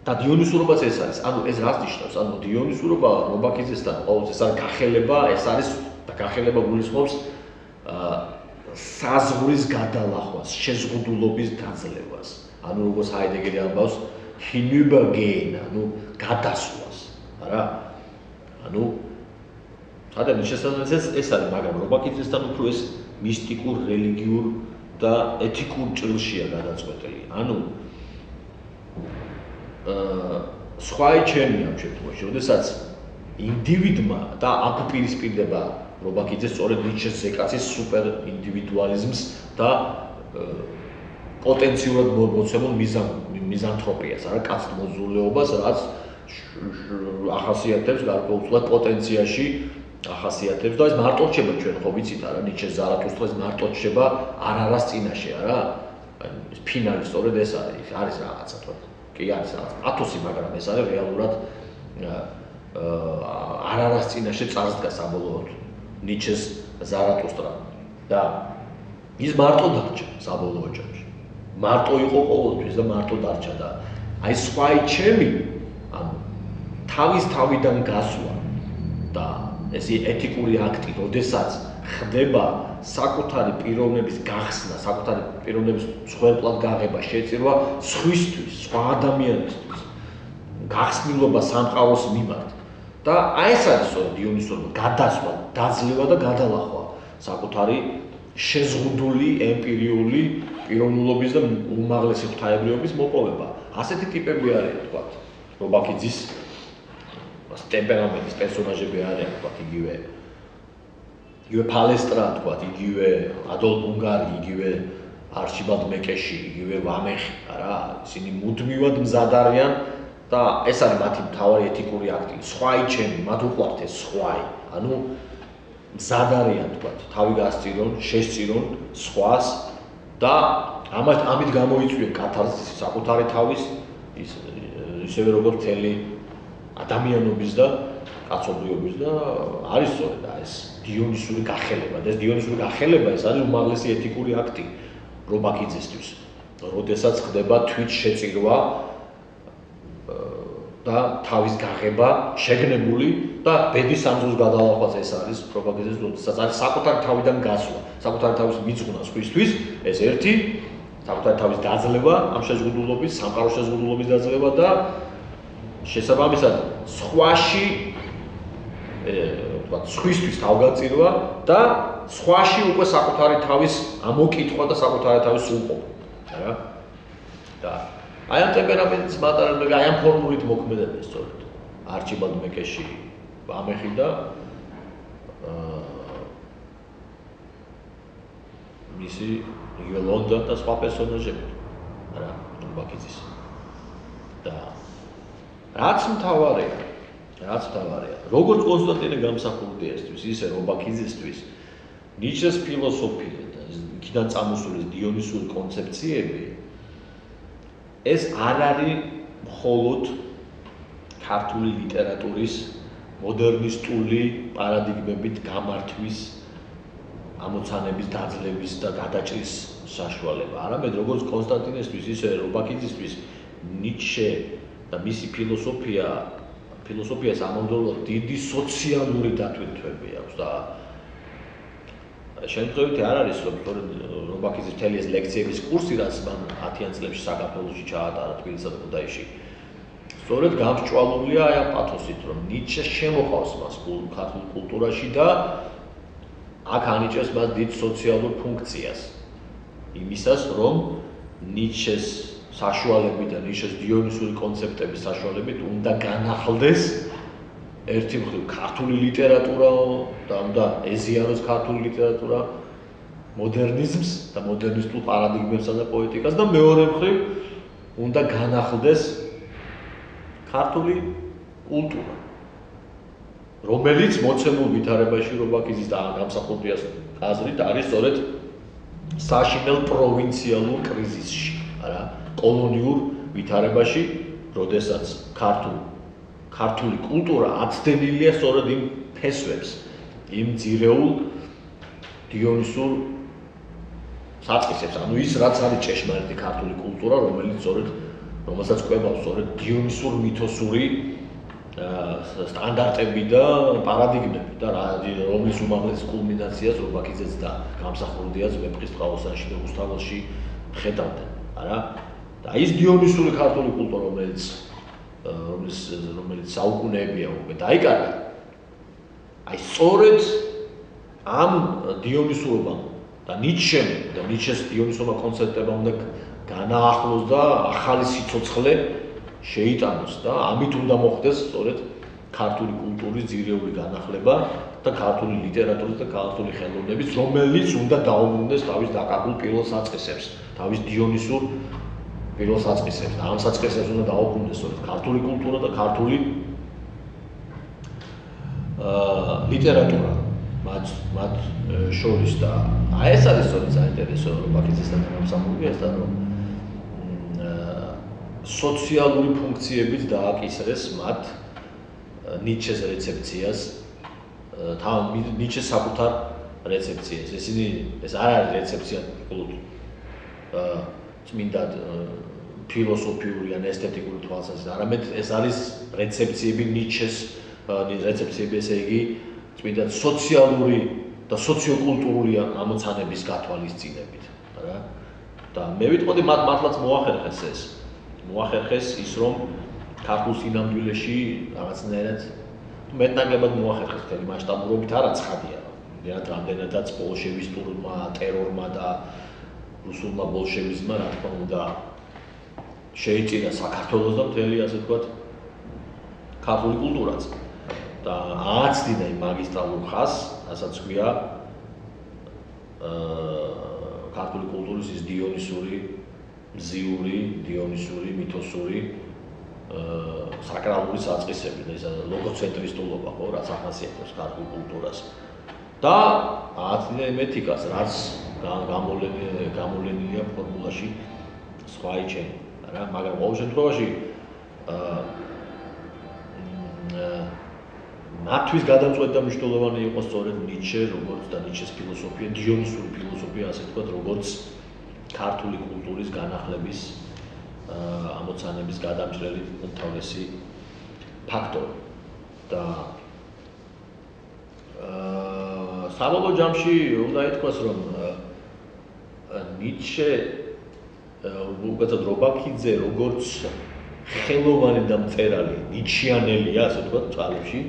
და დიონისურობაც ეს არის. ანუ ეს რას ნიშნავს? ანუ დიონისურობა რობაქიძესთან ყოველთვის ეს არის გახელება, ეს არის და გახელება გულისხმობს საზღვრის გადალახვას, შეზღუდულობის დაძლევას. ანუ როგორც ჰაიდეგერი ამბავს, hinübergehen, ანუ გადასვლას, არა? ანუ სადაც შესაძლოა ეს არის, მაგრამ რობაქიძესთან უფრო ეს მისტიკურ, რელიგიურ და ეთიკურ ჭრილშია გადაწყვეტილი. ანუ სხვაიჩემი ამ შემთხვევაში, როდესაც ინდივიდმა და აპირისპირდება რობაქიძე სწორედ ნიჩეს ზეკაცის სუპერ ინდივიდუალიზმს და პოტენციურად მოცემულ მიზანთროპიას, არა კაცთ მოძულეობას, რაც ახასიათებს გარკვეულწილად პოტენციაში ახასიათებს და ეს მარტო რჩება ჩვენ ხო ვიცით არა ნიჩეს ზარათუსტրա ეს მარტო რჩება არარას წინაშე არა ეს ფინალი სწორედ ეს არის რაღაცა თქო კი არის რაღაც პათოსი მაგრამ ეს არის რეალურად არარას წინაშე წარსდგა საბოლოოდ ნიჩეს ზარათუსტრა და ის მარტო დარჩა საბოლოო ჯამში მარტო იყო ყოველთვის და მარტო დარჩა და აი სხვაიჩემი ანუ თავის თავიდან გასვლა და ეს ეთიკური აქტი, როდესაც ხდება საკუთარი პიროვნების გახსნა, საკუთარი პიროვნების მსხვერპლად გაღება, შეწირვა სხვისთვის, სხვა ადამიანისთვის, გახსნილობა სამყაროს მიმართ. და აი ეს არის დიონისურობა, გადასვლა, დაძლევა და გადალახვა საკუთარი შეზღუდული ემპირიული პიროვნულობის და უმაღლესი ღვთაებრიობის მოპოვება. ასეთი ტიპები არიან, თქვა, რობაქიძის ტემპერამენტის პერსონაჟები არიან, თქვა, იგივე ფალესტრა, თქვა, იგივე ადოლფ უნგარი, იგივე არჩიბალდ მეკეში, იგივე ვამეხი, არა, ისინი მუდმივად მზად არიან და ეს არის მათი მთავარი ეთიკური აქტი. სხვაიჩემი, მათ უყვართ ეს სხვაი, ანუ მზად არიან, თქვა, თავი გასწირონ, შესწირონ სხვას და ამით გამოიწვიონ კათარსისი საკუთარი თავის ისევე როგორც მთელი ადამიანობის და კაცობრიობის და არის სწორედ ეს დიონისური გახელება და ეს დიონისური გახელება ეს არის უმაღლესი ეთიკური აქტი რობაქიძესთვის, როდესაც ხდება თვით შეწირვა და თავის გაღება შეგნებული და ბედის სამძღოლს გადალახვაც ეს არის რობაქიძეს, როდესაც არის საკუთარი თავიდან გასვლა, საკუთარი თავის მიძღვნა სხვისთვის, ეს ერთი საკუთარი თავის დაძლევა, ამ შეზღუდულობის, სამყაროს შეზღუდულობის დაძლევა და შესაბამისად სხვაში ვთქვათ, სხვისთვის თავგაწირვა და სხვაში უკვე საკუთარი თავის ამოკითხვა და საკუთარი თავის სრულყოფა, რა. და აი ამ ტემპერამენტის მატარებლები, აი ამ ფორმულით მოქმედებენ სწორედ. არჩიბალდ მეკეში ამეხიდა მისი იგივე ლონდონ და სხვა პერსონაჟები რა რობაქიძის და რაც მთავარია როგორც კონსტანტინე გამსახურდიასთვის ისე რობაქიძისთვის ნიჩეს ფილოსოფია და იქიდან წამოსული დიონისური კონცეფციები ეს არ არის მხოლოდ ქართული ლიტერატურის მოდერნისტული პარადიგმებით გამართვის ამოცანების დაძლევის და გადაჭრის საშუალება. არამედ როგორც კონსტანტინესთვის, ისე რობაქიძისთვის ნიჩე და მისი ფილოსოფიას ამავდროულად დიდი სოციალური დატვირთვები აქვს და შემთხვევით არ არის რობაქიძის მთელი ეს ლექციების კურსი, რაც მან 10-იან წლებში საქართველოში ჩაატარა თბილისსა და ქუთაისში. სწორედ გამსჭვალულია აი ამ პათოსით, რომ ნიჩე შემოყავს მას ქართულ კულტურაში და აქ ანიჭებს მას დიდ სოციალურ ფუნქციას. იმისას, რომ ნიჩეს საშუალებით და ნიჩეს დიონისური კონცეფტების საშუალებით უნდა განახლდეს ერთი მხრივ ქართული ლიტერატურა და უნდა ეზიაროს ქართული ლიტერატურა მოდერნიზმს და მოდერნისტულ პარადიგმებსა და პოეტიკას და მეორე მხრივ უნდა განახლდეს ქართული კულტურა, რომელიც მოცემულ ვითარებაში რობაქიძის და გამსახურდიას აზრით არის სწორედ საშინელ პროვინციალურ კრიზისში, არა, კოლონიურ ვითარებაში, როდესაც ქართული კულტურა აცდენილია სწორედ იმ ფესვებს, იმ ძირეულ დიონისურ საწყისებს, ანუ ის რაც არის ჭეშმარიტი ქართული კულტურა, რომელსაც კვებავს სწორედ დიონისურ მითოსური სტანდარტები და პარადიგმები და რომლის უმაღლეს კულმინაციას რობაქიძეც და გამსახურდიას ვეფხისტყაოსანში და რუსთაველში ხედავდნენ, არა? და ის დიონისური ქართული კულტურა, რომელიც საუკუნეებია უკვე დაიკარგა, აი სწორედ ამ დიონისურობამ და ნიჩემ და ნიჩეს დიონისურობა კონცეფტებამ უნდა განაახლოს და ახალი სიცოცხლე შეიტანოს და ამით უნდა მოხდეს სწორედ ქართული კულტურის ძირეული განახლება და ქართული ლიტერატურის და ქართული ხელოვნების, რომელიც უნდა დაუბრუნდეს თავის დაკარგულ პირველ საწყისებს, თავის დიონისურ პირველ საწყისებს და ამ საწყისებს უნდა დაუბრუნდეს სწორედ ქართული კულტურა და ქართული ლიტერატურა მათ შორის და აი ეს არის სწორედ საინტერესო რობაქიძესთან და გამსახურდიასთან, რომ სოციალური ფუნქციებით დააკისრეს მათ ნიჩეს რეცეფციას, ნიჩეს საკუთარ რეცეფციას. ეს არ არის რეცეფცია მხოლოდ წმინდად ფილოსოფიური ან ესთეტიკური თვალსაზრისით, არამედ ეს არის რეცეფციები ნიჩეს რეცეფციები, ესე იგი წმინდად სოციალური და სოციოკულტურული ამოცანების გათვალისწინებით, რა. და მე ვიტყოდი მართლაც მოახერხეს ის, რომ ქართულ სინამდვილეში რაღაცნაირად მეტნაკლებად მოახერხეს მთელი მასშტაბურობით, არა ცხადია, რამდენადაც ბოლშევისტურმა ტერორმა და რუსულმა ბოლშევიზმმა, რა თქმა უნდა, შეიწირა საქართველოს და მთელი, ასე ვთქვათ, ქართული კულტურაც და ააცდინა იმ მაგისტრალურ ხაზს, რასაც ქვია ქართული კულტურის ის დიონისური, მზიური, დიონისური, მითოსური საკრალური საწყისები და ის ლოგოცენტრისტულობა, ხო, რაც ახასიათებს ქართულ კულტურას. და ააცდინა იმ ეთიკას, რაც გამოვლენილია ფორმულაში სხვა იჩენი, რა, მაგრამ ყოველ შემთხვევაში მათთვის გადამწყვეტ და მნიშვნელოვანი იყო სწორედ ნიჩე, როგორც და ნიჩეს ფილოსოფია, დიონისური ფილოსოფია, ასე ვთქვათ, როგორც ქართული კულტურის განახლების ამოცანების გადამჭრელი უმთავრესი ფაქტორი. და საბოლოო ჯამში უნდა ითქვას, რომ ნიჩე უკეთად რობაქიძე როგორც ხელოვანი და მწერალი ნიჩიანელია, ასე ვთქვათ, წყალებში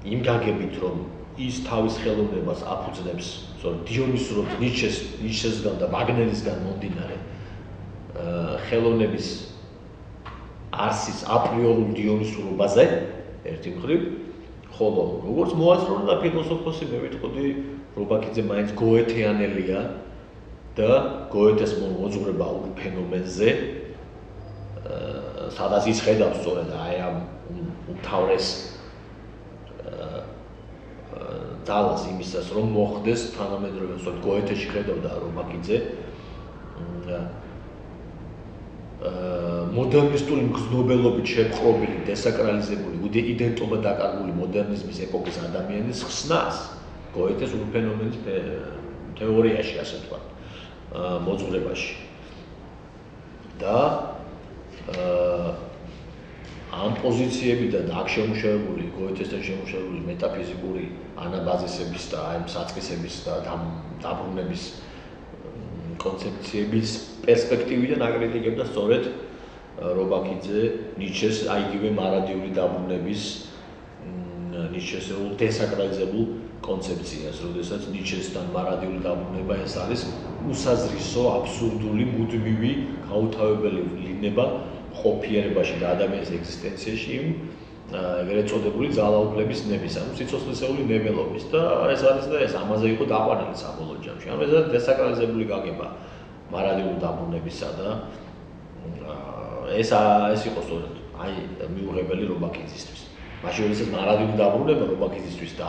იმ გაგებით რომ ის თავის ხელოვნებას აფუძნებს, სწორედ დიონისურ ნიჩესგან და ვაგნერისგან მომდინარე ხელოვნების არსის აპრიორულ დიონისურობაზე ერთი მხრივ, ხოლო როგორც მოაზროვნე და ფილოსოფოსი მე ვიტყოდი რობაქიძე მაინც გოეთეანელია და გოეთეს მოძღვრება ურ ფენომენზე სადაც ის ხედავს სწორედ აი ამ უმთავრეს ძალას იმისას რომ მოხდეს თანამედროვე სწორედ გოეთეში ხედავდა რობაქიძე მოდერნისტული მგზნობელობით შეპყრობილი დესაკრალიზებული იდენტობა დაკარგული მოდერნიზმის ეპოქის ადამიანის ხსნას გოეთეს ურ ფენომენის თეორიაში ასე ვთქვათ მოძღვრებაში და ამ პოზიციებიდან აქ შემუშავებული გოეთესთან შემუშავებული მეტაფიზიკური ანაბაზისების და აი საწყისების და დაბრუნების კონცეფციების პერსპექტივიდან აკრიტიკებდა სწორედ რობაქიძე ნიჩეს აიგივე მარადიული დაბრუნების ნიჩესეულ დესაკრალიზებულ კონცეფციას, როდესაც ნიჩესთან მარადიული დაბრუნება ეს არის უსაზრისო, აბსურდული, მუდმივი, გაუთავებელი ლინება ყოფიერებაში და ადამიანის ეგზისტენციაში იმ ეგრეთ წოდებული ძალაუფლების ნების, ანუ სიცოცხლისეული ნებელობის და ეს არის და ეს ამაზე იყო დაყვანილი საბოლოო ჯამში. ანუ ეს დესაკრალიზებული გაგება მარადიული დაბრუნებისა და ეს იყო სწორედ აი მიუღებელი რობაქიძისთვის. მაშინ როდესაც მარადიული დაბრუნება რობაქიძისთვის და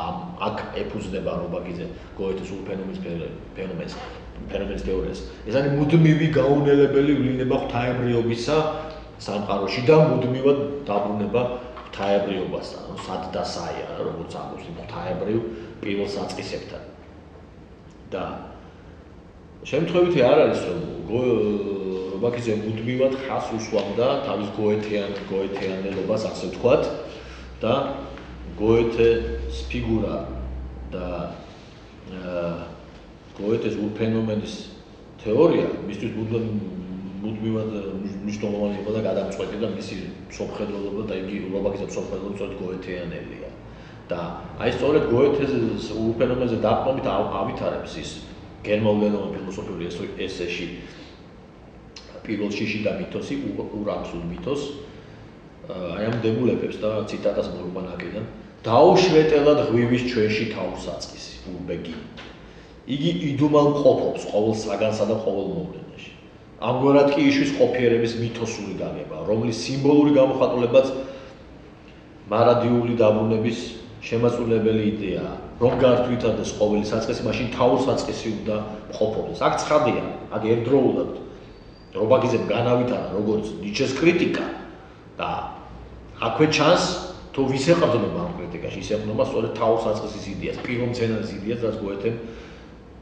აქ ეფუძნება რობაქიძე გოეთეს ურ ფენომენის თეორიას. ეს არის მუდმივი გაუნელებელი ვლინება ღვთაებრიობისა სამყაროში და მუდმივად დაბრუნება ღვთაებრიობასთან, ანუ სად და საია, როგორც ამბობს ღვთაებრიო პირველ საწყისებთან. და შემთხვევითი არ არის რომ რობაქიძე მუდმივად ხას უსვამდა თავის გოეთეანელობას, ასე ვთქვათ, და გოეთეს ფიგურა და გოეთეს ურ ფენომენის თეორია მისთვის მუდმივად მნიშვნელოვანი იყო და გადამწყვეტი და მისი მსოფლმხედველობა და იგი რობაქიძე მსოფლმხედველობა სწორედ გოეთეანელია. და აი სწორედ გოეთეს ურ ფენომენზე დაყრდნობით ავითარებს ის გერმანულენოვან ფილოსოფიური ესეში პირველ შიში და მითოსი ურაქსულ მითოს აი ამ დებულებებს და ციტატას მოვიყვან აქედან დაუშვეტელად ღვივის ჩვენში თავს აწყისი ურბეგი იგი იდუმალ ყოფობს ყოველ საგანსა და ყოველ მოვლენაში ამგვარად კი იშვის ყოფიერების მითოსური გაგება რომლის სიმბოლური გამოხატულებაც მარადიული დაბრუნების შემაწურებელი იდეაა რომ გართვითარდეს ყოველი საწყისი მაშინ თავს აწყისი უნდა ყოფოს აქ ცხადია აქ ერთდროულად რობაქიძემ განავითარა როგორც ნიჩეს კრიტიკა და აქვე ჩანს თუ ვის ეყრდნობა ამ კრიტიკაში ის ეყრდნობა სწორედ თავს აწყისის იდეას პირველ მცენარის იდეას რაც გოეთემ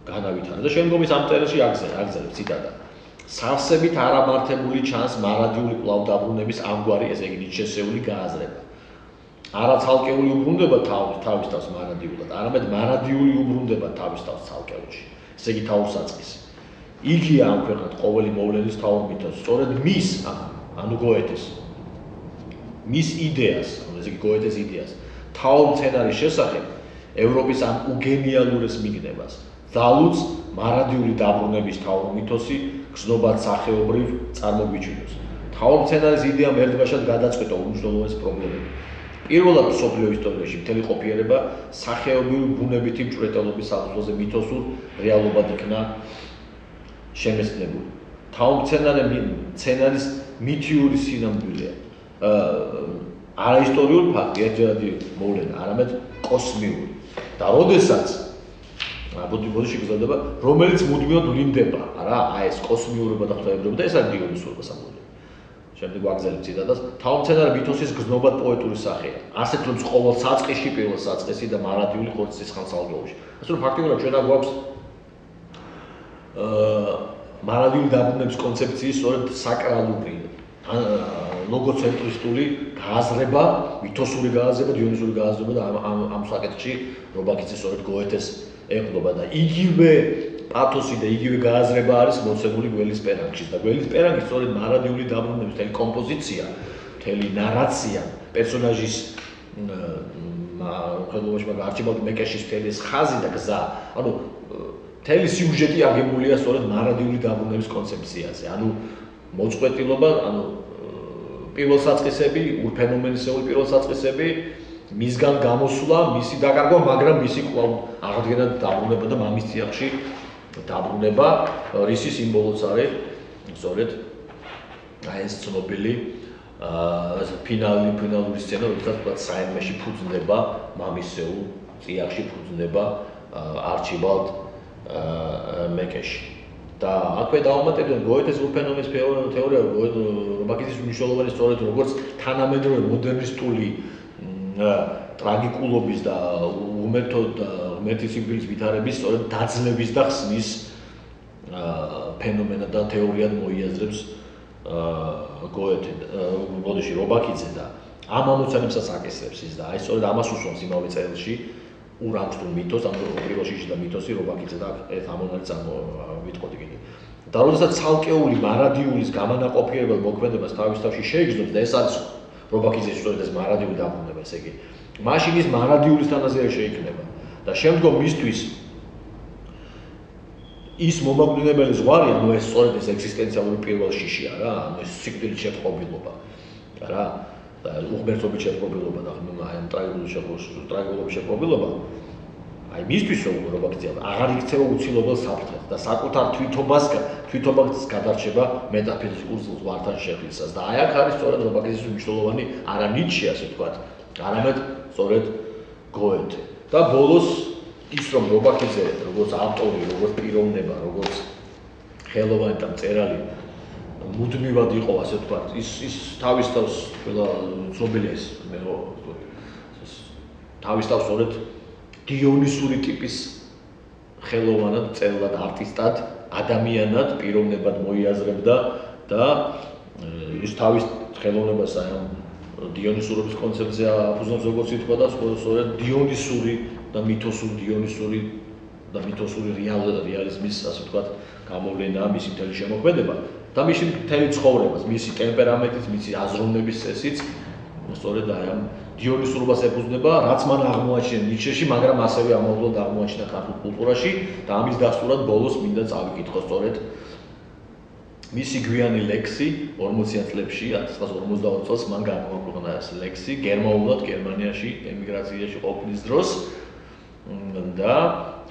განავითარა და შემდგომ ის ამ წერილში აგზელებს ციტატა სავსებით არამართებული ჩანს მარადიული კვლავ დაბრუნების ამგვარი ესე იგი ნიჩესეული გააზრება არა ცალკეული უბრუნდება თავის თავს მარადიულად არამედ მარადიული უბრუნდება თავის თავს ცალკეულში ესე იგი თავს აწყისი იგია ამ ქვეყნად ყოველი მოვლენის თაობითაც სწორედ მის ანუ გოეთეს მის იდეას ანუ ესე იგი გოეთეს იდეას თაობ სცენარის შესახებ ევროპის ამ უგენიალურეს მიგნებას ძალუც მარადიული დაბრუნების თაობ მითოსი გზნობად სახეობრივ წარმოგვიჩინოს თაობ სცენარის იდეამ ერთბაშად გადაწყვეტა უმნიშვნელოვანეს პრობლემები პირველად მსოფლიო ისტორიაში მთელი ყოფიერება სახეობრივი ბუნებითი მჭვრეტელობის საფუძველზე მითოსურ რეალობად იქნა შემეცნებული. თაობ სცენარის მითიური სინამდვილეა. არაისტორიული ფაქტი, ერთჯერადი მოვლენა, არამედ კოსმიური. და როდესაც ბოდიში გზადდება, რომელიც მუდმივად ვლინდება, არა, აი ეს კოსმიურობა და ღვთაებრიობა და ეს არის დიონისურობა სამუდმივად. შემდეგ ვაგზელებ ციტატას, თაობ სცენარი მითოსის გზნობად პოეტური სახეა. ასეთ რომ ყოველ საწყისში პირველ საწყისი და მარადიული ხორცის ხანსალგოებში. ასე რომ ფაქტიურად ჩვენ აგვაქვს მარადიული დაბრუნების კონცეფციის სწორედ საკრალური ლოგოცენტრისტული გააზრება, მითოსური გააზრება, დიონისური გააზრება და ამ საკითხში რობაქიძე სწორედ გოეთეს ეყრდნობა და იგივე პათოსი და იგივე გააზრება არის მოცემული გველის პერანგში და გველის პერანგი სწორედ მარადიული დაბრუნების მთელი კომპოზიცია, მთელი ნარაცია, პერსონაჟის მხედველობაში მაგ არჩიბალდ მეკეშის მთელი ხაზი და გზა. ანუ მთელი სიუჟეტი აგებულია სწორედ მარადიული დაბრუნების კონცეფციაზე. ანუ მოწყვეტილობა, ანუ პირველ საწყისები, ურფენომენისეული პირველ საწყისები, მისგან გამოსვლა, მისი დაკარგვა, მაგრამ მისი კვლავ აღდგენა დაბრუნება და მამის წიაღში დაბრუნება, რისი სიმბოლოც არის სწორედ აი ეს ცნობილი ფინალური სცენა, როდესაც საერთმეში ფუძნდება მამისეულ წიაღში ფუძნდება არჩიბალდ მეკეში. და აქვე დავამატებდნენ გოეთეს ურფენომის თეორია, რობაქიძის მნიშვნელოვანი სწორედ როგორც თანამედროვე მოდერნისტული ტრაგიკულობის და ღმერთი სიკვდილის ვითარების სწორედ დაძლევის და ხსნის ფენომენად და თეორიად მოიაზრებს რობაქიძე და ამ ამოცანებსაც აკისრებს ის და აი სწორედ ამას უსვამს იმავე წელში ურანტულ მითოს, ანუ პირველში და მითოსი რობაქიძე და ეს ამონარი ვიტყოდი კიდე. და როდესაც ცალკეული მარადიულის გამანაყოფიერება მოქმედებას თავის თავში შეიგრძნობს და ეს არის რობაქიძის სწორედ ეს მარადიული დაბრუნება, ესე იგი, მაშინ ის მარადიულის თანაზე შეიქმნება და შემდგომ მისთვის ის მომაკვდინებელი ზღვარი, ანუ ეს სწორედ ეს ეგზისტენციალური პირველ შიშია რა, ანუ ეს სიკვდილის შეწყობილობა, რა, და უღმერთობის შეწყობილობა და აი ტრაგიკულობის შეწყობილობა, აი მისთვის რობაქიძე აღარ იქცევა უცილობელ საფრთხეს და საკუთარ თვითობას გადარჩება მეტაფიზიკურ ზღვართან შეხვისას და აი აქ არის სწორედ რობაქიძის მნიშვნელოვანი არა ნიჩე, ასე ვთქვათ, არამედ სწორედ გოეთე. და ბოლოს ის რომ რობაქიძე როგორც ავტორი, როგორც პიროვნება, როგორც ხელოვანი და მწერალი მუდმივად იყო, ასე ვთქვათ, ის თავის თავს ცნობილია ეს თავის თავს სწორედ დიონისური ტიპის ხელოვანად, მწერლად, არტისტად, ადამიანად, პიროვნებად მოიაზრებდა და ის თავის ხელოვნებას აი ამ დიონისურობის კონცეფცია აფუძნებს, როგორც ითქვა და სწორედ დიონისური და მითოსური რეალიზმის, ასე ვთქვათ, გამოვლენა, მისი მთელი შემოქმედება და მისი მთელი ცხოვრებას, მისი ტემპერამენტით, მისი აზროვნების წესით, სწორედ აი ამ დიონისურობას ეფუძნება, რაც მან აღმოაჩინა ნიჩეში, მაგრამ ასევე ამავდროულად აღმოაჩინა ქართულ კულტურაში და ამის დასტურად ბოლოს მინდა წავიკითხო სწორედ მისი გვიანი ლექსი 40-იან წლებში, 1942 წელს მან გამოაქვეყნა ეს ლექსი გერმანულად, გერმანიაში ემიგრაციაში ყოფნის დროს და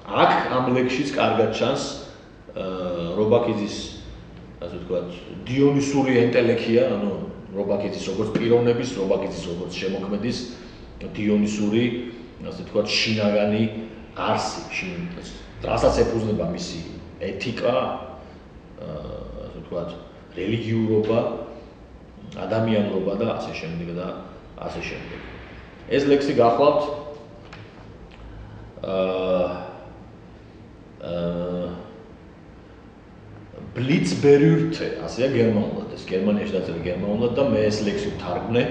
აქ ამ ლექსშიც კარგად ჩანს რობაქიძის, ასე ვთქვათ, დიონისური ენტელექია, ანუ რობაქიძის როგორც პიროვნების, რობაქიძის როგორც შემოქმედის დიონისური, ასე ვთქვათ, შინაგანი არსი, რასაც ეფუძნება მისი ეთიკა, ასე ვთქვათ, რელიგიურობა, ადამიანურობა და ასე შემდეგ და ასე შემდეგ. ეს ლექსი გახლავთ ბლიცბერიურთე, ასეა გერმანულად, ეს გერმანიაში დაწერილი გერმანულად და მე ეს ლექსი ვთარგმნე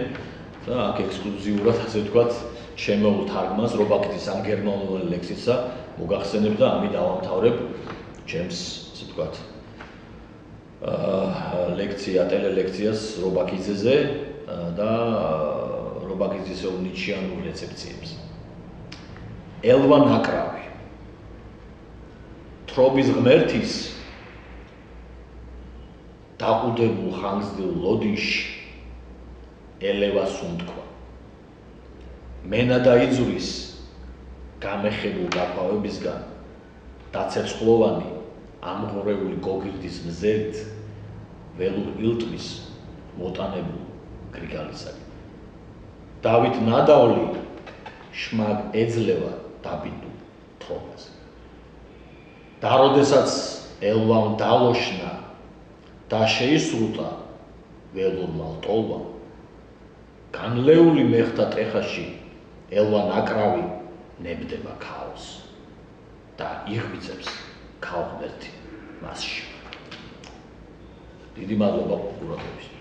და აქ ექსკლუზიურად, ასე ვთქვათ, შემოულ თარგმანს რობაქიძის ამ გერმანული ლექსისა მოგახსენებ და ამით დავამთავრებ ჩემს, ასე ვთქვათ, ლექცია, ტელელექციას რობაქიძეზე და რობაქიძის ნიჩიანურ რეცეფციებს. ელვა ნაკრავი. თრობის ღმერთის დაყუდებულ ხანგრძლივ ლოდინში ელევას უთქვა. მენა დაიძვრის გამეხებულ გაქვავებისგან დაცერცხოვანი ამღორეული გოგირდის მზერით ველურ ილტვის მოტანებულ გრიგალისაკენ. დავით ნადავლი შმაგ ეძლევა დაბინდულ თრობას. და როდესაც ელვამ დალოშნა და შეისრულა ველურმა ლტოლვამ, განლეული მეხთა ტეხაში ელვა ნაკრავი ნებდება ქაოსს და იღვიძებს ქალღმერთი მასში. დიდი მადლობა ყურადღებისთვის.